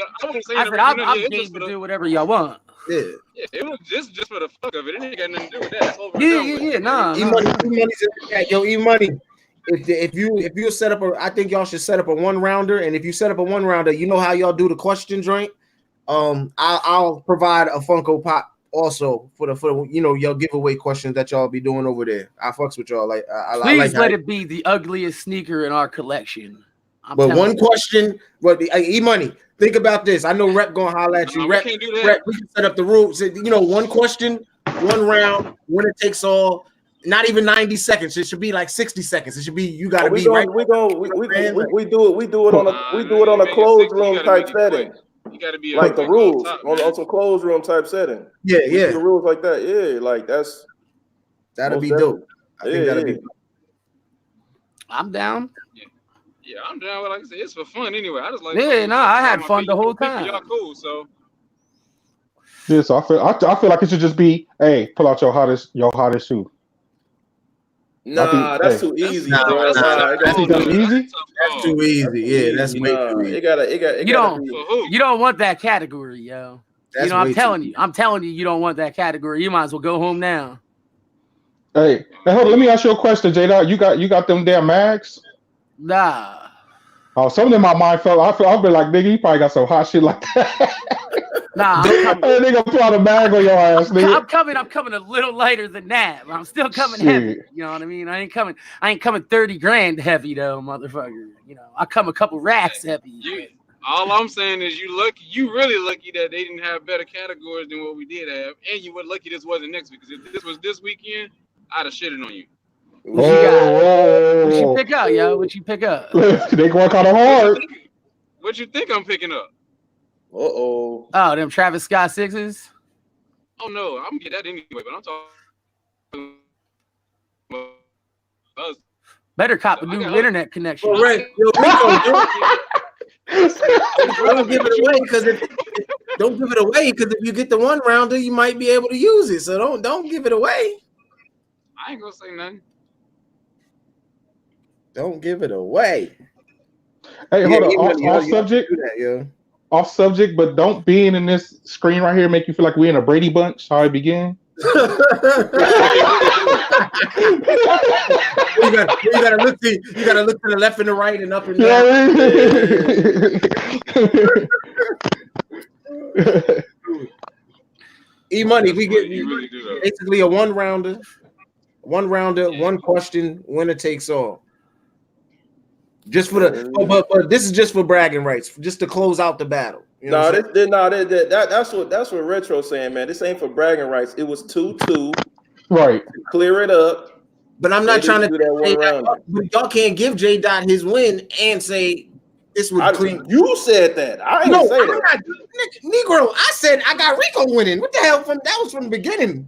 said I'm game to do whatever y'all want. Yeah, it was just for the fuck of it. It ain't got nothing to do with that. It's over Yeah. Nah. E-Money's in the chat. Yo, E-Money. If you set up I think y'all should set up a 1 rounder. And if you set up a 1 rounder, you know how y'all do the question joint. I'll provide a Funko Pop also for the y'all giveaway questions that y'all be doing over there. I fucks with y'all. Please let it be the ugliest sneaker in our collection. But one question, E-Money, think about this. I know Rep gonna holler at you. Rep, we can set up the rules. One question, 1 round, winner takes all. Not even 90 seconds. It should be like 60 seconds. It should be you gotta be right. We do it on a closed room type setting. You gotta be like the rules on some closed room type setting. Yeah. The rules like that. Yeah, like that'll be dope. I think that'll be. I'm down. Yeah, I'm down. Like I said, it's for fun anyway. I just like. Yeah, I had fun the whole time. Y'all cool, so. Yeah, so I feel like it should just be, hey, pull out your hottest shoe. Nah, that's too easy, bro. That's too easy. That's too easy. Yeah, that's way too easy. You don't want that category, yo. I'm telling you, you don't want that category. You might as well go home now. Hey, hold on, let me ask you a question, J-Dot. You got them damn mags? Nah. Oh, some of them my mind fell. I'll be like, nigga, you probably got some hot shit like that. Nah, they gonna pull out a bag on your ass, nigga. I'm coming a little lighter than that, but I'm still coming heavy. You know what I mean? I ain't coming 30 grand heavy though, motherfucker. I come a couple racks heavy. All I'm saying is you really lucky that they didn't have better categories than what we did have, and you were lucky this wasn't next week. Because if this was this weekend, I'd have shitted on you. What you got? What you pick up, yo? What you pick up? They going kind of hard. What you think I'm picking up? Oh, them Travis Scott 6s? Oh no, I'm gonna get that anyway, but I'm talking about better cop a new internet connection. All right. Don't give it away because if you get the 1 rounder, you might be able to use it. So don't give it away. I ain't gonna say nothing. Don't give it away. Hey, hold on. Off subject. Off subject, but don't being in this screen right here make you feel like we're in a Brady Bunch. How it began. gotta look to the left and the right and up and down. E-Money, we get basically a one rounder, one question, winner takes all. Just for the, but this is just for bragging rights, just to close out the battle. You know that's what Retro's saying, man. This ain't for bragging rights. It was 2-2. Right. Clear it up. But I'm not trying to do that. Y'all can't give J Dot his win and say this was clean. You said that. I didn't say that. Negro, I said I got Rico winning. What the hell? That was from the beginning.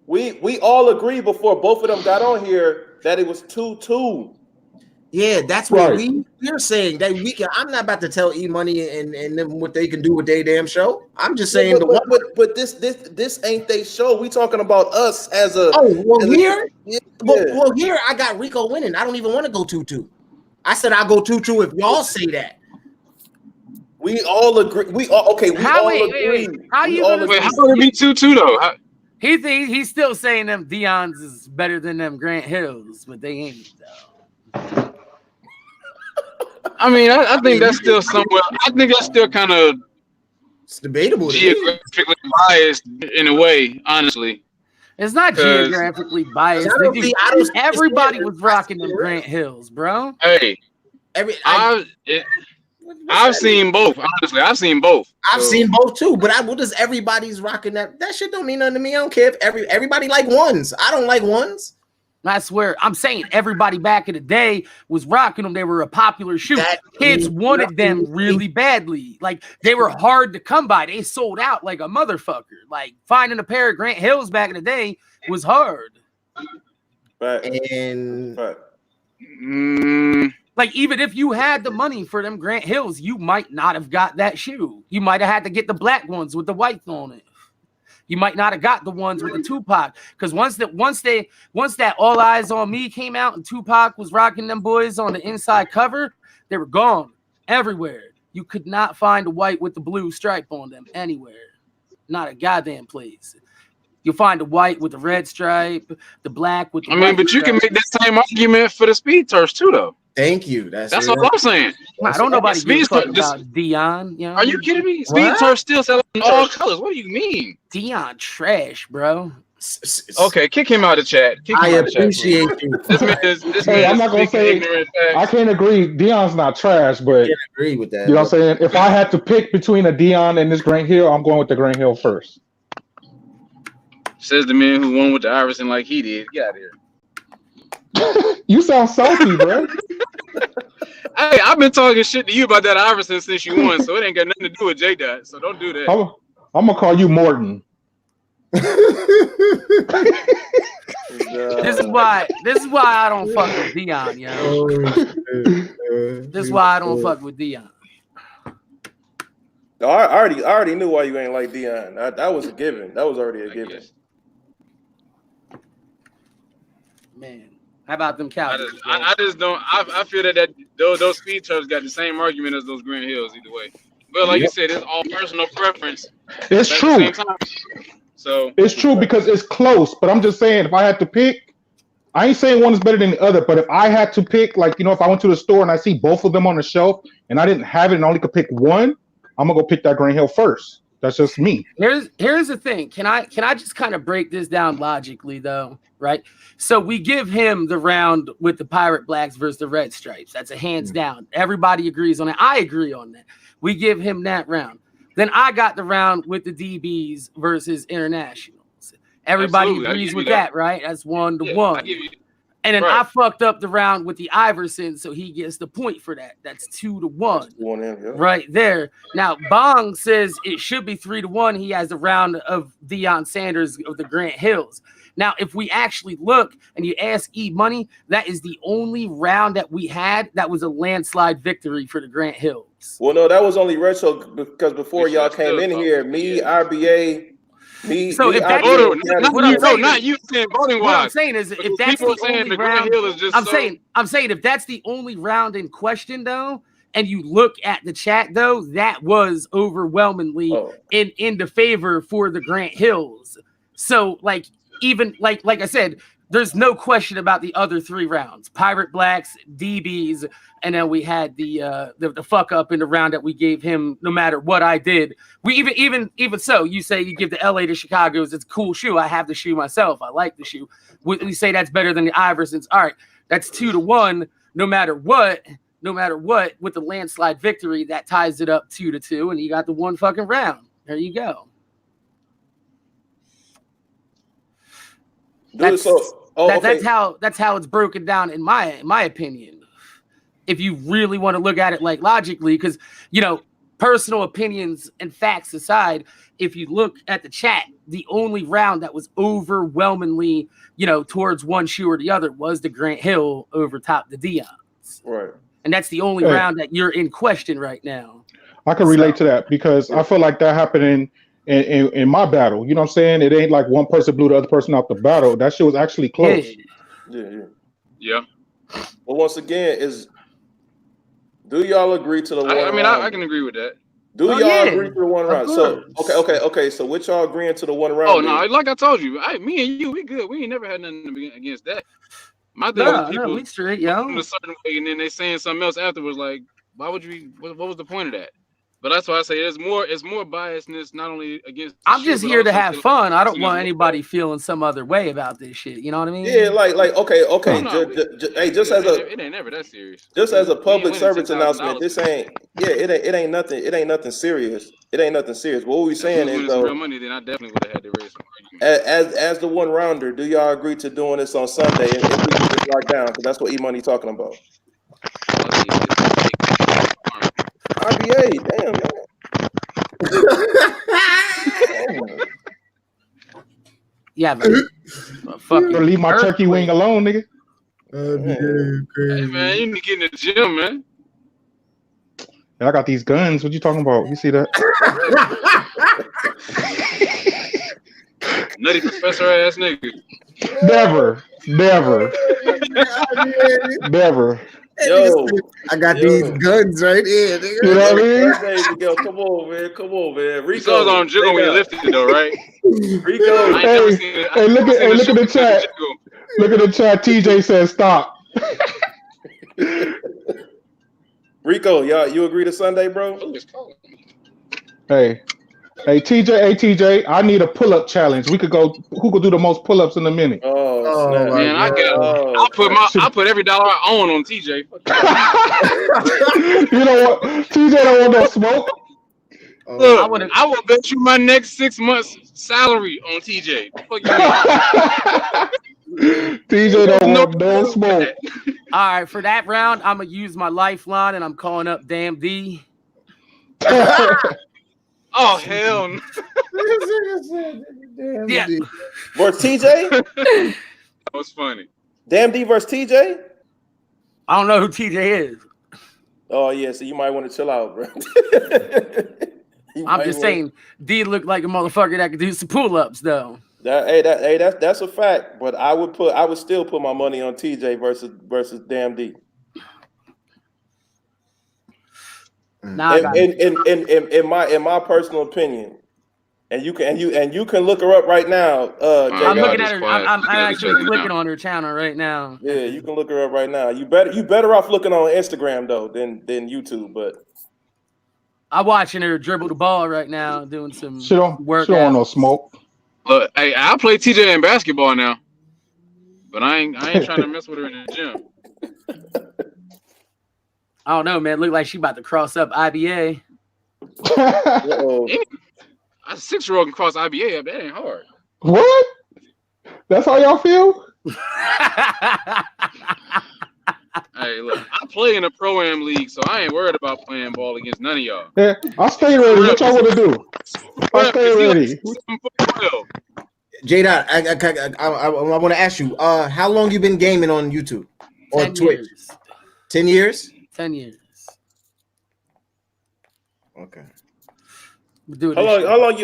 We all agreed before both of them got on here that it was 2-2. Yeah, that's what we're saying. That we can. I'm not about to tell E-Money and them what they can do with their damn show. I'm just saying but this ain't they show. We talking about us as a. Oh well, here. Well, here I got Rico winning. I don't even want to go 2-2. I said I'll go 2-2 if y'all say that. We all agree. We all okay. We all agree. How you gonna how would it be 2-2 though? He's still saying them Dion's is better than them Grant Hills, but they ain't though. I mean, I think that's still somewhere. I think that's still kind of debatable. Geographically biased in a way, honestly. It's not geographically biased. Everybody was rocking them Grant Hills, bro. Hey, I've seen both. Honestly, I've seen both. I've seen both too. But what does everybody's rocking that? That shit don't mean nothing to me. I don't care if everybody like ones. I don't like ones. I swear, I'm saying everybody back in the day was rocking them. They were a popular shoe. Kids wanted them really badly. Like they were hard to come by. They sold out like a motherfucker. Like finding a pair of Grant Hills back in the day was hard. Like even if you had the money for them Grant Hills, you might not have got that shoe. You might have had to get the black ones with the white on it. You might not have got the ones with the Tupac, because once that All Eyes on Me came out and Tupac was rocking them boys on the inside cover, they were gone everywhere. You could not find a white with the blue stripe on them anywhere, not a goddamn place. You'll find the white with the red stripe, the black with the. But you can make that same argument for the Speed Turfs too, though. Thank you. That's what I'm saying. I don't know about Dion. You know? Are you kidding me? Speed Turfs still selling all colors. What do you mean? Dion trash, bro. Okay, kick him out of the chat. I appreciate you. I'm not gonna say. I can't agree. Dion's not trash, but I agree with that. You know what I'm saying? If I had to pick between a Dion and this Grant Hill, I'm going with the Grant Hill first. Says the man who won with the Iverson like he did. Get out of here. You sound salty, bro. Hey, I've been talking shit to you about that Iverson since you won, so it ain't got nothing to do with J-Dot. So don't do that. I'm gonna call you Morton. This is why I don't fuck with Dion, yo. This is why I don't fuck with Dion. No, I already knew why you ain't like Dion. That was a given. That was already a given. Man, how about them Cowboys? I just don't. I feel that those Speed Turfs got the same argument as those Grant Hills either way. But like you said, it's all personal preference. It's true. So it's true because it's close. But I'm just saying, if I had to pick, I ain't saying one is better than the other. But if I had to pick, like, you know, if I went to the store and I see both of them on the shelf and I didn't have it and I only could pick one, I'm gonna go pick that Grant Hill first. That's just me. Here's the thing. Can I just kind of break this down logically though? Right. So we give him the round with the Pirate Blacks versus the Red Stripes. That's a hands down. Everybody agrees on it. I agree on that. We give him that round. Then I got the round with the DBs versus Internationals. Everybody agrees with that, right? That's 1-1. And then I fucked up the round with the Iverson, so he gets the point for that. That's 2-1. Right there. Now, Bong says it should be 3-1. He has the round of Deion Sanders of the Grant Hills. Now, if we actually look and you ask E-Money, that is the only round that we had that was a landslide victory for the Grant Hills. Well, no, that was only retro because before y'all came in here, me, RBA, me. So if that's not you saying voting wise. What I'm saying is, if that's the only round, I'm saying if that's the only round in question, though, and you look at the chat, though, that was overwhelmingly in the favor for the Grant Hills. So, like, even like I said, there's no question about the other 3 rounds: Pirate Blacks, DBs, and then we had the fuck up in the round that we gave him. No matter what I did, we even so, you say you give the LA to Chicago's. It's a cool shoe. I have the shoe myself. I like the shoe. We say that's better than the Iversons. All right, that's 2-1. No matter what, with the landslide victory, that ties it up 2-2, and you got the 1 fucking round. There you go. That's how it's broken down in my opinion. If you really want to look at it like logically, because personal opinions and facts aside, if you look at the chat, the only round that was overwhelmingly towards one shoe or the other was the Grant Hill over top the Dion's. Right. And that's the only round that you're in question right now. I can relate to that because I feel like that happened in my battle. You know what I'm saying? It ain't like one person blew the other person out the battle. That shit was actually close. Yeah. Well, once again, do y'all agree to the one round? I can agree with that. Do y'all agree to the one round? So okay. So what y'all agreeing to the one round? Oh no, like I told you, me and you, we good. We ain't never had nothing against that. My thing is people we straight, yo. in a certain way, and then they saying something else afterwards. Like, why would you? What was the point of that? But that's why I say it's more biasness, not only against. I'm just here to have fun. I don't want anybody feeling some other way about this shit. You know what I mean? Yeah, like okay. Hey, just as it ain't never that serious. Just as a public service announcement, it ain't nothing. It ain't nothing serious. It ain't nothing serious. What we saying is though, real money, then I definitely would have had to raise some money. As the one rounder, do y'all agree to doing this on Sunday and if we can just lock down? Because that's what E-Money talking about. IBA, damn man. Yeah, man. Leave my turkey wing alone, nigga. Hey man, you need to get in the gym, man. I got these guns. What you talking about? You see that? Nutty professor ass nigga. Never. Yo, I got these guns right here. Nigga. You know what I mean? Yo, come on, man. Rico was on jiggle when you lifted it, though, right? Rico, hey, look at the chat. Look at the chat. TJ says stop. Rico, you agree to Sunday, bro? Hey, TJ, I need a pull-up challenge. We could go. Who could do the most pull-ups in a minute? Oh man, I put every dollar I own on TJ. You know what? TJ don't want no smoke. Look, I will bet you my next 6 months' salary on TJ. Fuck you. TJ don't want no smoke. All right, for that round, I'm gonna use my lifeline and I'm calling up Damn D. Oh hell no. Yeah. Versus TJ? That was funny. Damn D versus TJ? I don't know who TJ is. Oh yeah, so you might want to chill out, bro. I'm just saying D looked like a motherfucker that could do some pull-ups though. That's a fact, but I would still put my money on TJ versus Damn D. Nah, in my personal opinion, and you can look her up right now. I'm looking at her. I'm actually clicking on her channel right now. Yeah, you can look her up right now. You better off looking on Instagram though than YouTube. But I'm watching her dribble the ball right now, doing some work. She don't want no smoke. Look, hey, I play TJ in basketball now, but I ain't trying to mess with her in the gym. I don't know, man. Look like she about to cross up IBA. A 6-year-old can cross IBA up. That ain't hard. What? That's how y'all feel? Hey, look, I play in a pro-am league, so I ain't worried about playing ball against none of y'all. Yeah, I'll stay ready. What y'all want to do? I'll stay ready. J-Dot, I want to ask you, how long you been gaming on YouTube or 10 Twitch? years. 10 years? 10 years. Okay. How long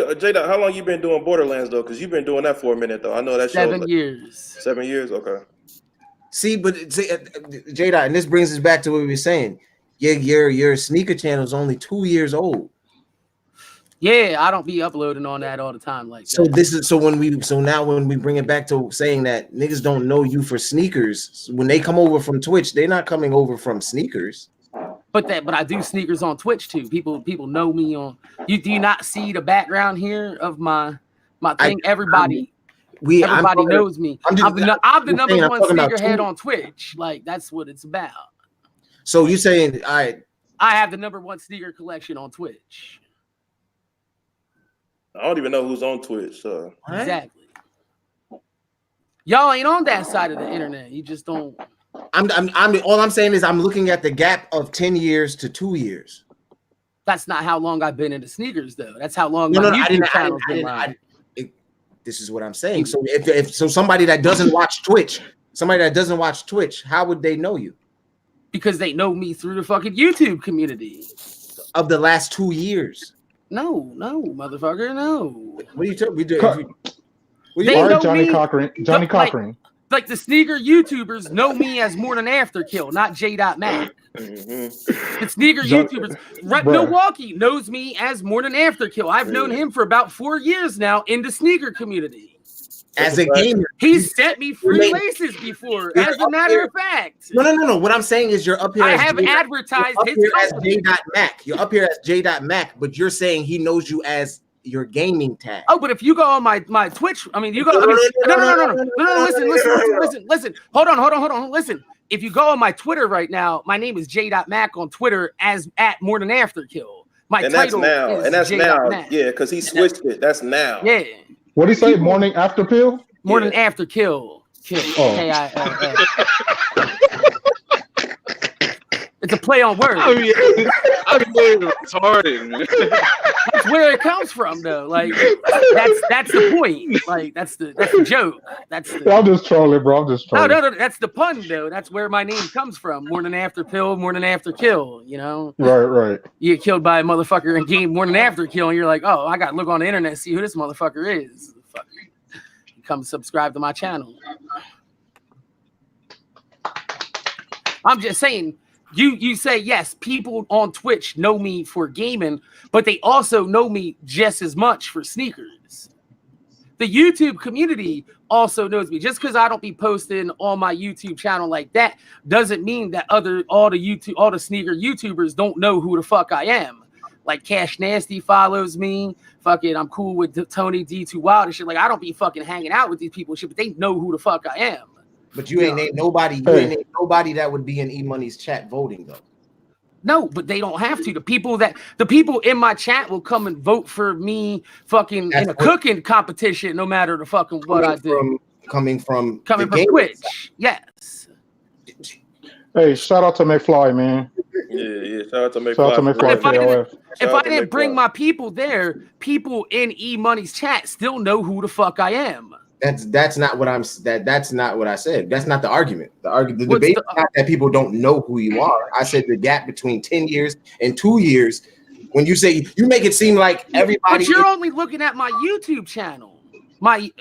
you been doing Borderlands though? Because you've been doing that for a minute though. I know that 7 years. 7 years, okay. See, but J-Dot, and this brings us back to what we were saying. Your sneaker channel is only 2 years old. Yeah, I don't be uploading on that all the time like So that. now when we bring it back to saying that niggas don't know you for sneakers, when they come over from Twitch, they're not coming over from sneakers. But I do sneakers on Twitch too. People know me on. Do you not see the background here of my thing? Everybody knows me. I'm the number one sneakerhead on Twitch. Like that's what it's about. So you saying I have the number one sneaker collection on Twitch. I don't even know who's on Twitch. So. Exactly. Y'all ain't on that side of the internet. You just don't. All I'm saying is I'm looking at the gap of 10 years to 2 years. That's not how long I've been into sneakers, though. That's how long my YouTube channel's been running. This is what I'm saying. So if somebody that doesn't watch Twitch, how would they know you? Because they know me through the fucking YouTube community of the last 2 years. No, motherfucker, no. What are you talking? Johnny Cochran. Like the sneaker YouTubers know me as Morning After Kill, not J.Mac. The sneaker YouTubers, Milwaukee knows me as Morning After Kill. I've known him for about 4 years now in the sneaker community. As a gamer, he's sent me free laces before. As a matter of fact, no. What I'm saying is, you're up here. I have advertised his company. As J.Mac. You're up here as J.Mac, but you're saying he knows you as your gaming tag. Oh, but if you go on my Twitch, I mean, you go. No. Listen. Hold on. Listen. If you go on my Twitter right now, my name is J.Mac on Twitter as at More Than After Kill. That's now. Yeah, because he switched it. That's now. Yeah. What do you say? Morning After Pill? Morning After Kill. K-I-L-L. It's a play on words. I'm retarded, man. That's where it comes from, though. Like that's the point. Like that's the joke. I'm just trolling, bro. I'm just trolling. No. That's the pun, though. That's where my name comes from. Morning After Pill, Morning After Kill. You know. Right. You get killed by a motherfucker in game Morning After Kill, and you're like, oh, I got to look on the internet, see who this motherfucker is. You come subscribe to my channel. I'm just saying. You say, yes, people on Twitch know me for gaming, but they also know me just as much for sneakers. The YouTube community also knows me. Just because I don't be posting on my YouTube channel like that doesn't mean that all the sneaker YouTubers don't know who the fuck I am. Like Cash Nasty follows me. Fucking, I'm cool with Tony D2 Wild and shit. Like, I don't be fucking hanging out with these people and shit, but they know who the fuck I am. But you ain't named nobody. You ain't named nobody that would be in E-Money's chat voting though. No, but they don't have to. The people in my chat will come and vote for me fucking in a cooking competition, no matter the fucking what I do. Coming from Twitch. Yes. Hey, shout out to McFly, man. Yeah. Shout out to McFly. If I didn't bring my people there, people in E-Money's chat still know who the fuck I am. That's not what that's not what I said. That's not the argument. The debate is not that people don't know who you are. I said the gap between 10 years and 2 years. When you say, you make it seem like everybody. But you're only looking at my YouTube channel. I've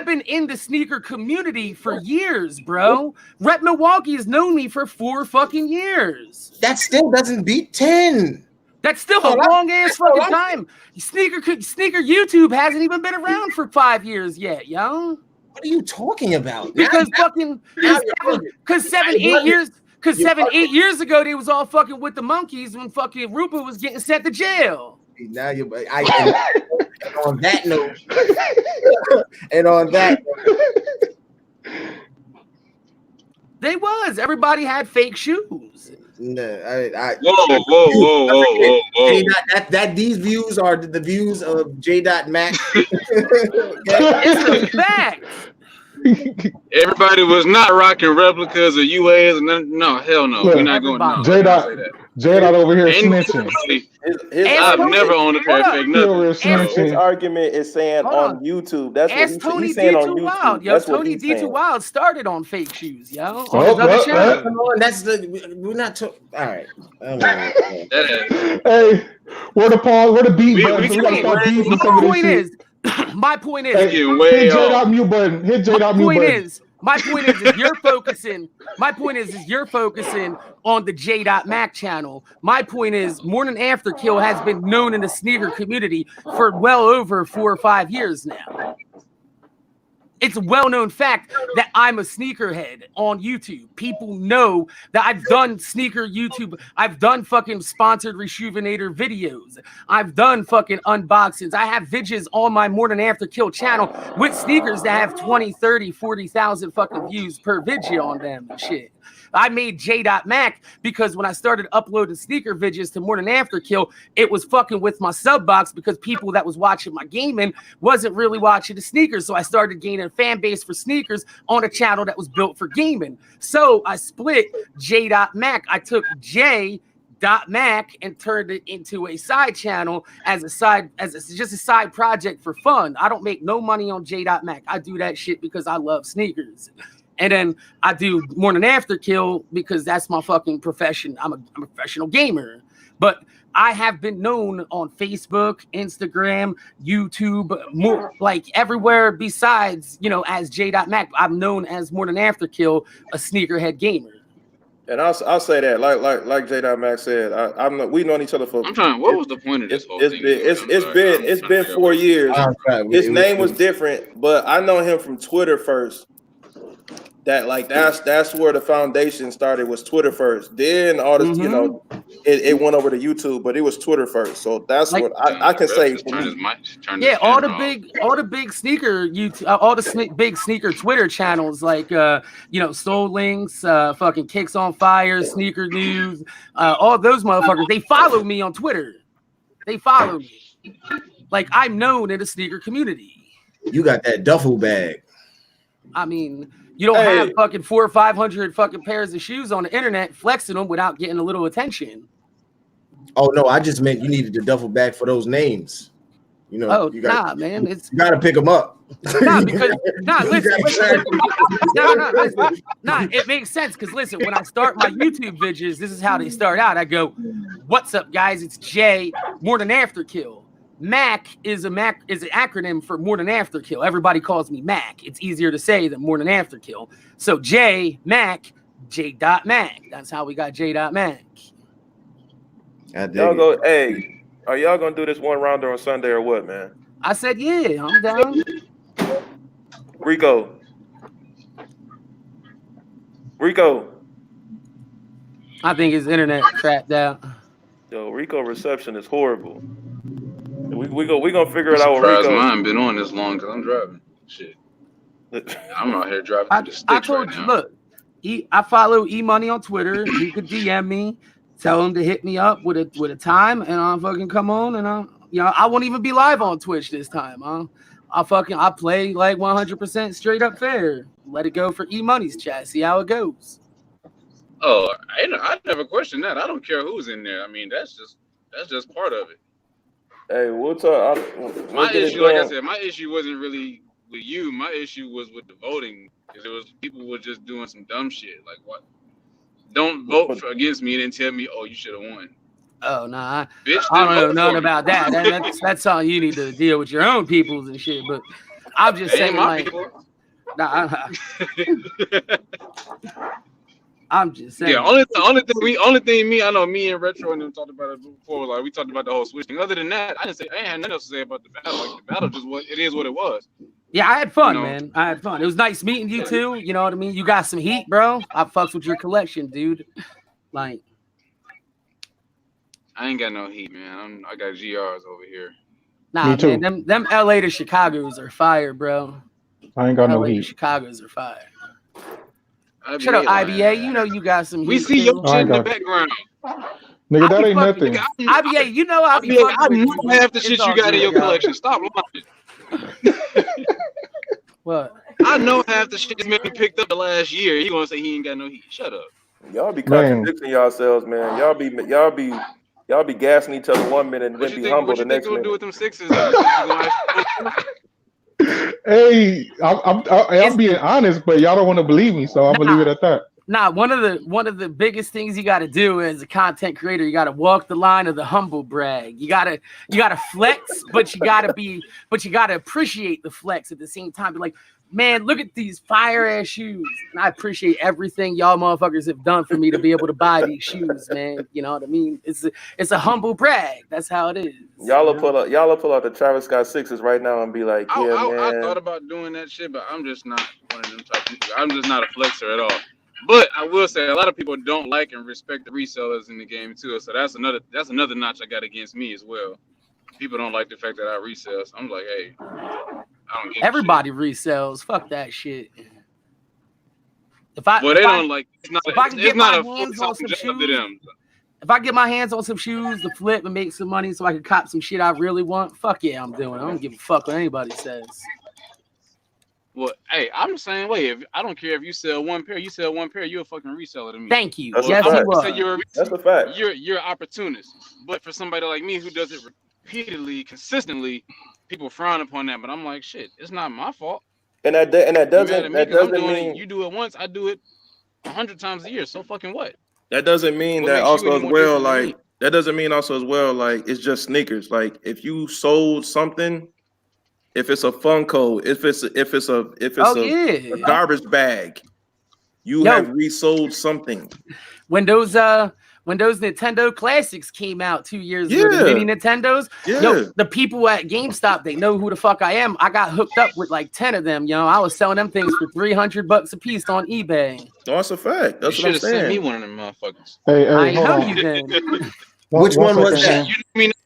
been in the sneaker community for years, bro. Rep Milwaukee has known me for 4 fucking years. That still doesn't beat 10. That's still a long ass fucking time. Sneaker YouTube hasn't even been around for 5 years yet, yo. What are you talking about? Because 7, 8 years ago they was all fucking with the monkeys when fucking Rupa was getting sent to jail. Now and on that note, everybody had fake shoes. No, Whoa. These views are the views of J.Mac. It's a fact. Everybody was not rocking replicas of UAs and no, hell no. We're not going to J.Dot over here snitching. I've never owned a pair of fake nothing. His argument is saying on YouTube. That's what he's saying on YouTube. Wild. Yo, Tony D2 Wild started on fake shoes, yo. We're not talking. All right. Hey, where the beat button? My point is. Hit J.Dot mute button. Hit J.Dot mute button. My point is you're focusing. My point is you're focusing on the J.Mac channel. My point is Morning After Kill has been known in the sneaker community for well over 4 or 5 years now. It's a well-known fact that I'm a sneakerhead on YouTube. People know that I've done sneaker YouTube. I've done fucking sponsored Rejuvenator videos. I've done fucking unboxings. I have videos on my Morning After Kill channel with sneakers that have 20, 30, 40,000 fucking views per video on them and shit. I made J.Mac because when I started uploading sneaker videos to Morning After Kill, it was fucking with my sub box because people that was watching my gaming wasn't really watching the sneakers. So I started gaining a fan base for sneakers on a channel that was built for gaming. So I split J.Mac. I took J.Mac and turned it into a side channel as just a side project for fun. I don't make no money on J.Mac. I do that shit because I love sneakers. And then I do Morning After Kill because that's my fucking profession. I'm a professional gamer. But I have been known on Facebook, Instagram, YouTube, more like everywhere besides, as J.Mac. I'm known as Morning After Kill, a sneakerhead gamer. And I'll say that, like J.Mac said, we've known each other for. I'm trying. What was the point of this whole thing? It's been 4 years. His name was different, but I know him from Twitter first. That's where the foundation started, was Twitter first. Then all this, it went over to YouTube, but it was Twitter first. So that's what I can say. Yeah, all the big sneaker YouTube, all the big sneaker Twitter channels like Soul Links, fucking Kicks on Fire, Sneaker News, all those motherfuckers. They follow me on Twitter. They follow me. Like, I'm known in the sneaker community. You got that duffel bag. I mean, you don't have fucking 400 or 500 fucking pairs of shoes on the internet flexing them without getting a little attention. Oh no, I just meant you needed the duffel bag for those names. You gotta, man, you gotta pick them up. Listen, it makes sense because listen, when I start my YouTube videos, this is how they start out. I go, "What's up, guys? It's Jay, Morning After Kill." Mac is an acronym for Morning After Kill. Everybody calls me Mac. It's easier to say than Morning After Kill. So J.Mac, J.Mac. That's how we got J.Mac. Y'all go, hey, are y'all gonna do this one rounder on Sunday or what, man? I said, yeah, I'm down. Rico. I think his internet crapped out. Yo, Rico reception is horrible. We gonna figure it out with Rico. Mine been on this long because I'm driving. Shit, I'm out here driving. I told you, look, I follow E Money on Twitter. He could DM me, tell him to hit me up with a time, and I'll fucking come on, and I won't even be live on Twitch this time. I'll play like 100% straight up fair. Let it go for E Money's chat. See how it goes. Oh, I never questioned that. I don't care who's in there. I mean, that's just part of it. Hey, we'll talk. My issue, like I said, my issue wasn't really with you. My issue was with the voting because it was people were just doing some dumb shit. Like what? Don't vote against me and then tell me, oh, you should have won. Oh nah, I don't know nothing about that. That's something you need to deal with your own peoples and shit. But I'm just saying, like, I'm just saying. Yeah, only thing I know me and Retro and them talked about it before. Like we talked about the whole Switch thing. Other than that, I ain't had nothing else to say about the battle. Like the battle just what it is, what it was. Yeah, I had fun, man. I had fun. It was nice meeting you too. You know what I mean? You got some heat, bro. I fucks with your collection, dude. Like, I ain't got no heat, man. I got GRs over here. Nah, man. Them LA to Chicago's are fire, bro. I ain't got no heat. Chicago's are fire. Shut up, IBA. You know you got some heat. We see your shit in the background. Nigga, that ain't nothing. IBA, you know I know half the shit you got in your collection. Stop lying. What? I know half the shit this man picked up the last year. He gonna say he ain't got no heat. Shut up. Y'all be contradicting yourselves, man. Y'all be gassing each other 1 minute and then be humble the next minute. What you think we'll do with them Sixers? Hey, I'm being honest, but y'all don't want to believe me, so I'm gonna leave it at that. Nah, one of the biggest things you got to do as a content creator, you got to walk the line of the humble brag. You gotta flex, but you gotta appreciate the flex at the same time. Be like, man, look at these fire ass shoes. And I appreciate everything y'all motherfuckers have done for me to be able to buy these shoes, man. You know what I mean? It's a humble brag. That's how it is. Y'all will pull out the Travis Scott 6s right now and be like, yeah, man. I thought about doing that shit, but I'm just not one of them type of people. I'm just not a flexer at all. But I will say a lot of people don't like and respect the resellers in the game too. So that's another notch I got against me as well. People don't like the fact that I resell. So I'm like, hey, I don't get everybody resells. Fuck that shit. If I get my hands on some shoes, if I get my hands on some shoes to flip and make some money so I can cop some shit I really want, fuck yeah, I'm doing it. I don't give a fuck what anybody says. Well, hey, I'm the same way. I don't care if you sell one pair, you're a fucking reseller to me. Thank you. That's yes, that's a fact. You're an opportunist. But for somebody like me who does it repeatedly, consistently, people frown upon that. But I'm like, shit, it's not my fault. And that doesn't mean you do it once, I do it 100 times a year. So fucking what? That doesn't mean that also as well. Like that doesn't mean also as well. Like it's just sneakers. Like if you sold something. If it's a Funko, if it's a garbage bag, you have resold something. When those Nintendo Classics came out 2 years ago, the mini Nintendos, the people at GameStop, they know who the fuck I am. I got hooked up with like 10 of them. I was selling them things for $300 a piece on eBay. No, that's a fact. That's what I'm saying. Sent me one of them motherfuckers. Hey, I know you did. Which one was that?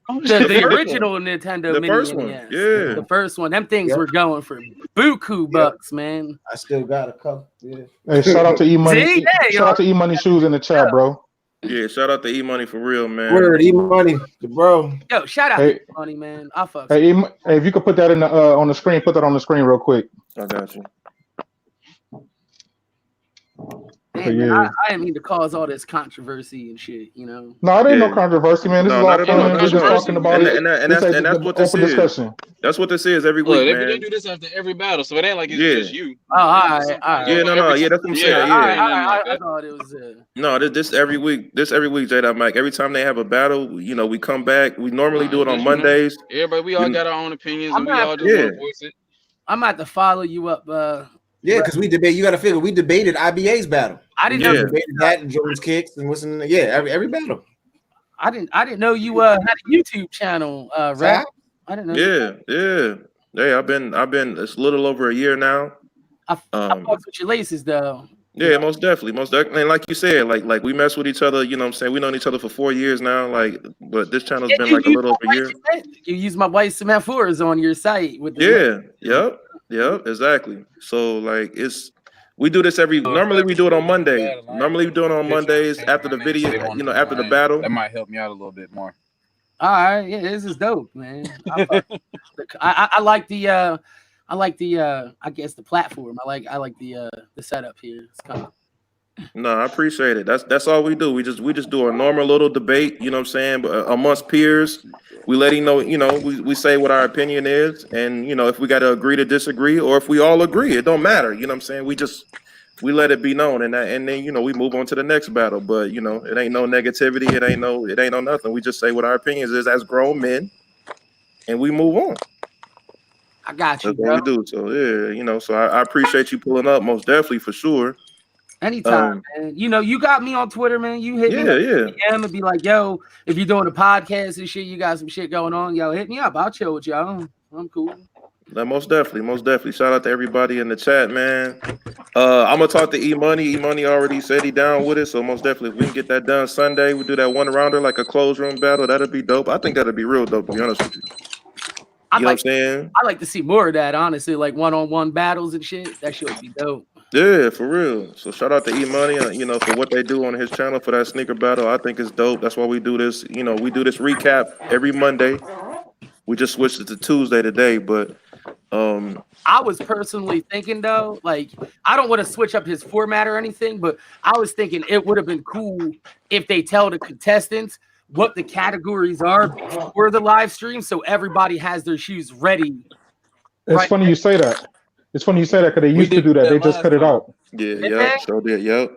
The original Nintendo the Mini. first one, the first one. Them things were going for buku bucks, man. I still got a couple. Yeah. Hey, shout out to E-Money. Shout out to E-Money Shoes in the chat, bro. Yeah, shout out to E-Money for real, man. Word, E-Money, bro. Yo, shout out to E-Money, man. I fuck. Hey, if you could put that in the on the screen, put that on the screen real quick. I got you. Man, I didn't mean to cause all this controversy and shit, No, it ain't no controversy, man. This is all fun. We're just talking about it. And that's what this is. Discussion. That's what this is every week, man. They do this after every battle, so it ain't like it's just you. Oh, all right. Yeah, no, yeah, that's what I'm saying. I thought it was. No, this every week. This every week, JAYDOTMAK. Every time they have a battle, we come back. We normally do it on Mondays. Everybody, we all got our own opinions, and we all just want to voice it. I'm about to follow you up. Yeah, because we debate. You got to figure we debated IBA's battle. I didn't know debated that and Jones kicks and what's in every battle. I didn't know you had a YouTube channel, Rap. I didn't know. Yeah. I've been. It's a little over a year now. I fucked with your laces though. Yeah, most definitely. And like you said, like we mess with each other. You know what I'm saying? We known each other for 4 years now. Like, but this channel's been like a little over a year. You use my white cement floors on your site with Yep, exactly. So like we do this normally we do it on Monday. Normally we do it on Mondays after the video, after the battle. That might help me out a little bit more. All right, yeah, this is dope, man. I like the I guess the platform. I like the setup here. It's kind of No, I appreciate it. That's all we do. We just do a normal little debate, you know what I'm saying? But amongst peers, we let him know, we say what our opinion is, and if we got to agree to disagree, or if we all agree, it don't matter. You know what I'm saying? We let it be known, and then we move on to the next battle. But it ain't no negativity. It ain't no nothing. We just say what our opinions is as grown men, and we move on. I got you. That's what we do. So yeah, so I appreciate you pulling up, most definitely, for sure. Anytime, man. You got me on Twitter, man. You hit me up and be like, yo, if you're doing a podcast and shit, you got some shit going on, yo, hit me up. I'll chill with y'all. I'm cool. No, most definitely. Shout out to everybody in the chat, man. I'm gonna talk to E-Money. E-Money already said he down with it, so most definitely, if we can get that done Sunday, we do that one rounder like a closed room battle. That'd be dope. I think that'd be real dope, to be honest with you. You know what I'm saying? I like to see more of that, honestly, like one-on-one battles and shit. That shit would be dope. Yeah, for real. So shout out to E-Money, for what they do on his channel for that sneaker battle. I think it's dope. That's why we do this. We do this recap every Monday. We just switched it to Tuesday today, but I was personally thinking though, like I don't want to switch up his format or anything, but I was thinking it would have been cool if they tell the contestants what the categories are before the live stream, so everybody has their shoes ready. It's funny you say that. It's funny you say that because they used to do that. They just cut it out. Yeah, so did. Yep.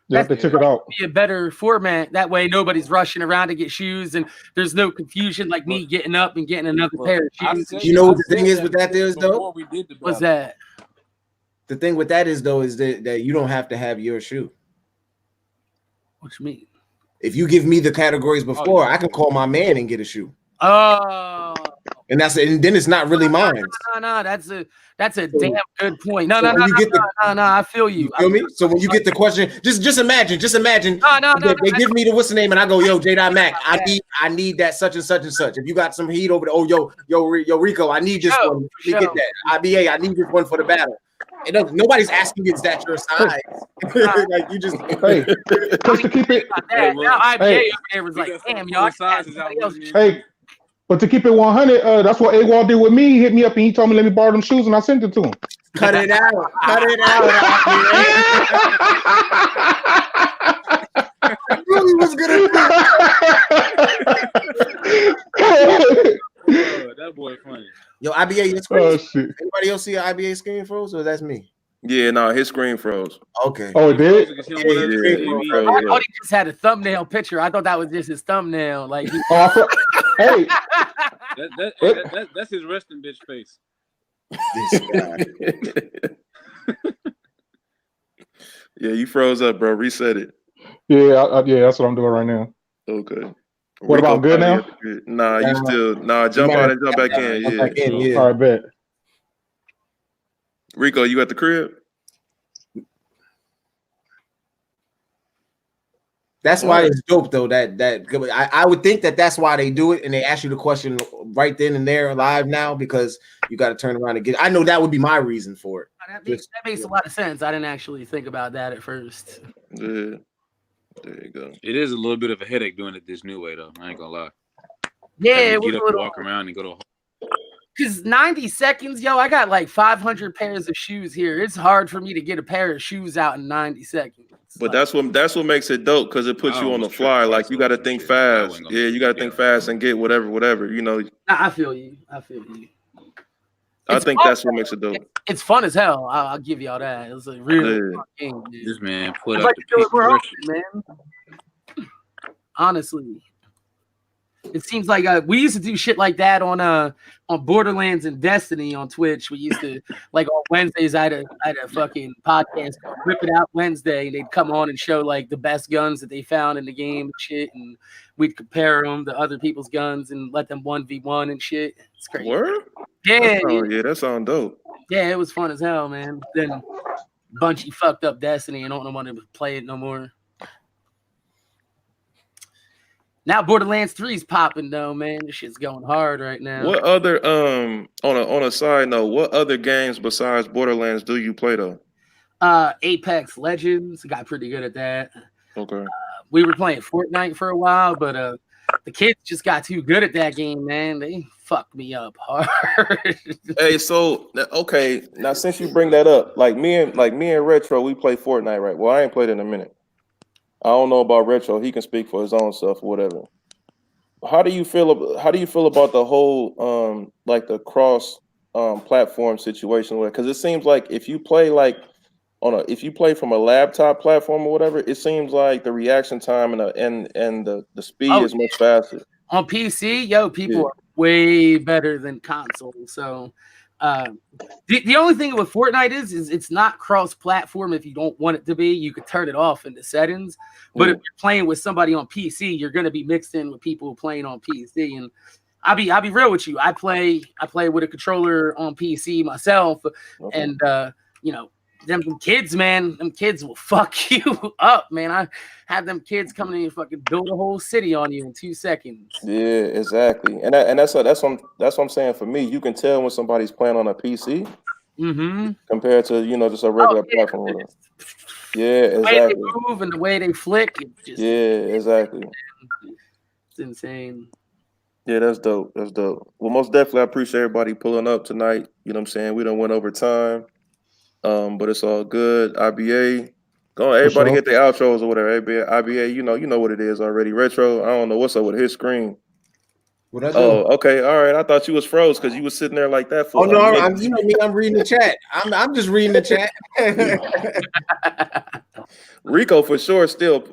Yeah, they took it out. Be a better format. That way, nobody's rushing around to get shoes, and there's no confusion like me getting up and getting another pair of shoes. You know what the thing is with that? There's though. What's that? The thing with that is though is that you don't have to have your shoe. What you mean? If you give me the categories before, I can call my man and get a shoe. Oh. And then it's not really mine. No, that's a damn good point. No, I feel you. You feel me? So when you get the question, just imagine. No, They give me the what's the name, and I go, yo, JAYDOTMAK, I need that such and such and such. If you got some heat over there, yo, Rico, I need this one. Let me get that. IBA, I need this one for the battle. Nobody's asking is that your size. Like you just just to keep it. Now IBA over there was like, damn, y'all. Hey. But to keep it 100, that's what AWOL did with me. He hit me up and he told me let me borrow them shoes, and I sent it to him. Cut it out. Really was gonna that boy funny. Yo, IBA, your screen. Oh shit. Anybody else see an IBA screen froze, or that's me? Yeah, no, his screen froze. Okay. Oh, it did? Yeah, I thought he just had a thumbnail picture. I thought that was just his thumbnail. Like, hey, that's his resting bitch face. This guy. Yeah, you froze up, bro. Reset it. Yeah, yeah, that's what I'm doing right now. Okay. What about good now? Nah, you still jump out and jump back in. Yeah. All right, bet. Rico, you at the crib? That's why it's dope though. I would think that's why they do it, and they ask you the question right then and there live now because you got to turn around and get. I know that would be my reason for it. That makes a lot of sense. I didn't actually think about that at first. Yeah, there you go. It is a little bit of a headache doing it this new way though. I ain't gonna lie. Yeah, it was get up, walk around, and go to. Because 90 seconds, yo, I got like 500 pairs of shoes here. It's hard for me to get a pair of shoes out in 90 seconds. But that's what makes it dope because it puts you on the fly. Like you got to think fast. Yeah, you got to think fast and get whatever. You know. I feel you. I think that's what makes it dope. It's fun as hell. I'll give y'all that. It's a really fun game, dude. This man put I'd up like the to do it more piece often, man. Honestly. It seems like we used to do shit like that on Borderlands and Destiny on Twitch. We used to like on Wednesdays. I had a fucking podcast called Rip It Out Wednesday, and they'd come on and show like the best guns that they found in the game and shit, and we'd compare them to other people's guns and let them 1v1 and shit. It's crazy. Word? Yeah, that sounds dope. Yeah, it was fun as hell, man. Then Bungie fucked up Destiny and don't want to play it no more. Now Borderlands 3's popping though, man. This shit's going hard right now. What other on a side note, what other games besides Borderlands do you play though? Apex Legends, got pretty good at that. Okay. We were playing Fortnite for a while, but the kids just got too good at that game, man. They fucked me up hard. Hey, so okay, now since you bring that up, like me and Retro, we play Fortnite, right? Well, I ain't played in a minute. I don't know about Retro. He can speak for his own stuff or whatever. How do you feel about the whole like the cross platform situation? Because it seems like if you play from a laptop platform or whatever, it seems like the reaction time and the speed is much faster. On PC, people are way better than console. So the only thing with Fortnite is it's not cross-platform. If you don't want it to be, you could turn it off in the settings. But if you're playing with somebody on PC, you're gonna be mixed in with people playing on PC. And I'll be real with you. I play with a controller on PC myself, and them kids, man, them kids will fuck you up, man. I have them kids coming in and fucking build a whole city on you in 2 seconds. Yeah, exactly. And that's what I'm saying. For me, you can tell when somebody's playing on a PC compared to just a regular platform. Yeah, exactly. The way they move and the way they flick, exactly. It's insane. Yeah, that's dope. That's dope. Well, most definitely, I appreciate everybody pulling up tonight. You know what I'm saying? We done went over time. But it's all good. IBA, go on. Everybody hit their outros or whatever. IBA, you know what it is already. Retro, I don't know what's up with his screen. What I do? Oh, okay, all right. I thought you was froze because you was sitting there like that for. Oh no, you know me. I'm reading the chat. I'm just reading the chat. Rico for sure.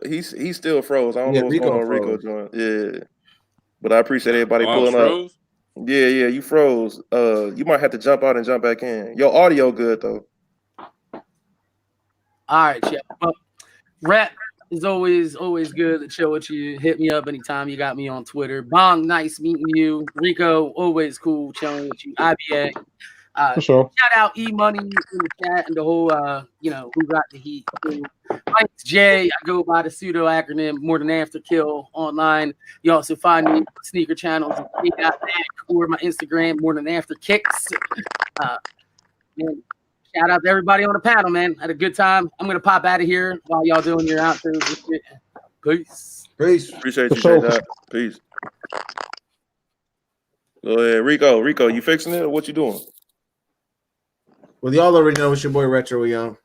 He's still froze. I don't know what's going on. Rico joined. Yeah, but I appreciate everybody pulling up. Yeah, you froze. You might have to jump out and jump back in. Your audio good though. All right, yeah. Well, Rep is always good to chill with you. Hit me up anytime you got me on Twitter. Bong, nice meeting you. Rico, always cool chilling with you. IBA. For sure. Shout out E Money in the chat and the whole who got the heat. My name's Jay. I go by the pseudo acronym More Than After Kill online. You also find me on sneaker channels or my Instagram More Than After Kicks. And shout out to everybody on the panel, man. Had a good time. I'm gonna pop out of here while y'all doing your outros. Peace. Appreciate you, J. Peace. Go ahead, Rico. Rico, you fixing it or what you doing? Well, y'all already know it's your boy Retro Young.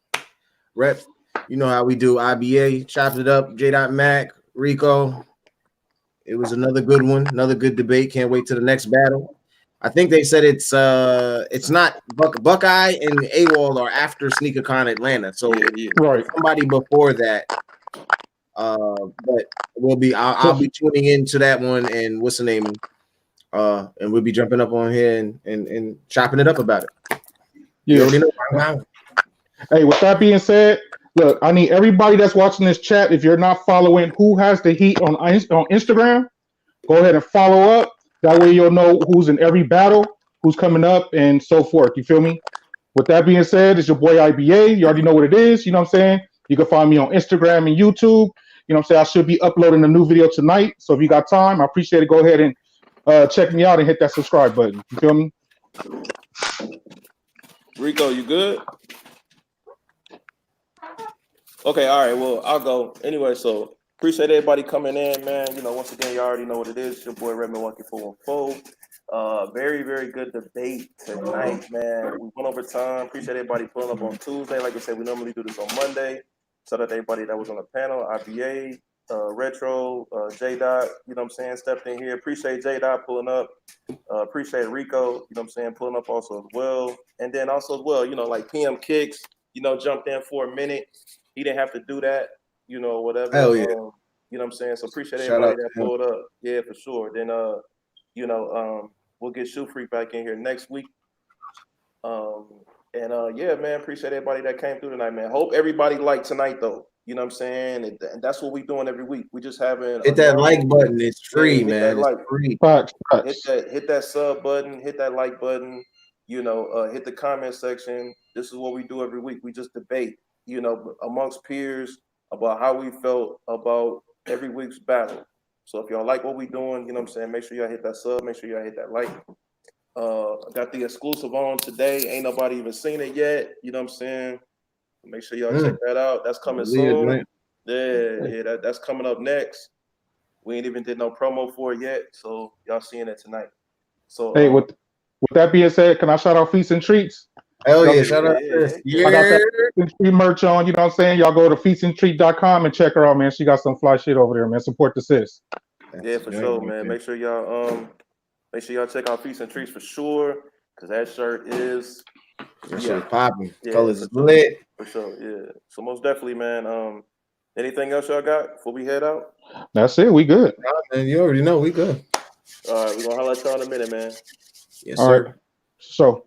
Rep, you know how we do. IBA, chopped it up. JAYDOTMAK, Rico. It was another good one, another good debate. Can't wait to the next battle. I think they said it's not Buckeye and AWOL are after SneakerCon Atlanta, so right. Somebody before that. But I'll be tuning into that one, and what's the name? And we'll be jumping up on here and chopping it up about it. Yeah. You already know. Hey, with that being said, look, I need everybody that's watching this chat. If you're not following Who Has the Heat on Instagram, go ahead and follow up. That way you'll know who's in every battle, who's coming up, and so forth. You feel me? With that being said, it's your boy IBA. You already know what it is. You know what I'm saying? You can find me on Instagram and YouTube. You know what I'm saying? I should be uploading a new video tonight. So if you got time, I appreciate it. Go ahead and check me out and hit that subscribe button. You feel me? Rico, you good? Okay, all right. Well, I'll go. Anyway, so appreciate everybody coming in, man. You know, once again, you already know what it is. It's your boy Redmond 1K414. Very, very good debate tonight, man. We went over time. Appreciate everybody pulling up on Tuesday. Like I said, we normally do this on Monday. Shout out to everybody that was on the panel, IBA, Retro, J-Dot, you know what I'm saying, stepped in here. Appreciate J-Dot pulling up. Appreciate Rico, you know what I'm saying, pulling up also as well. And then also as well, you know, like PM Kicks, you know, jumped in for a minute. He didn't have to do that, you know, whatever. Hell yeah. You know what I'm saying? So appreciate everybody that pulled up. Yeah, for sure. Then, we'll get Shoe Freak back in here next week. Yeah, man, appreciate everybody that came through tonight, man. Hope everybody liked tonight, though. You know what I'm saying? And that's what we're doing every week. We just having hit that like button. It's free, man. It's free. Hit that sub button. Hit that like button. You know, hit the comment section. This is what we do every week. We just debate, you know, amongst peers about how we felt about every week's battle. So if y'all like what we're doing, you know what I'm saying, make sure y'all hit that sub. Make sure y'all hit that like. Got the exclusive on today. Ain't nobody even seen it yet. You know what I'm saying? Make sure y'all check that out. That's coming soon. Yeah, that's coming up next. We ain't even did no promo for it yet, so y'all seeing it tonight. So hey, with that being said, can I shout out Feasts and Treats? Hell yeah, shout out. I got that Feast and Treat merch on, you know what I'm saying? Y'all go to feastandtreat.com and check her out, man. She got some fly shit over there, man. Support the sis. Yeah, for sure, man. Make sure y'all check out Feast and Treats for sure, because that shirt is popping. Colors is lit. For sure, yeah. So most definitely, man. Anything else y'all got before we head out? That's it. We good. Man, you already know we good. All right, we're gonna holler at y'all in a minute, man. Yes, sir. All right. So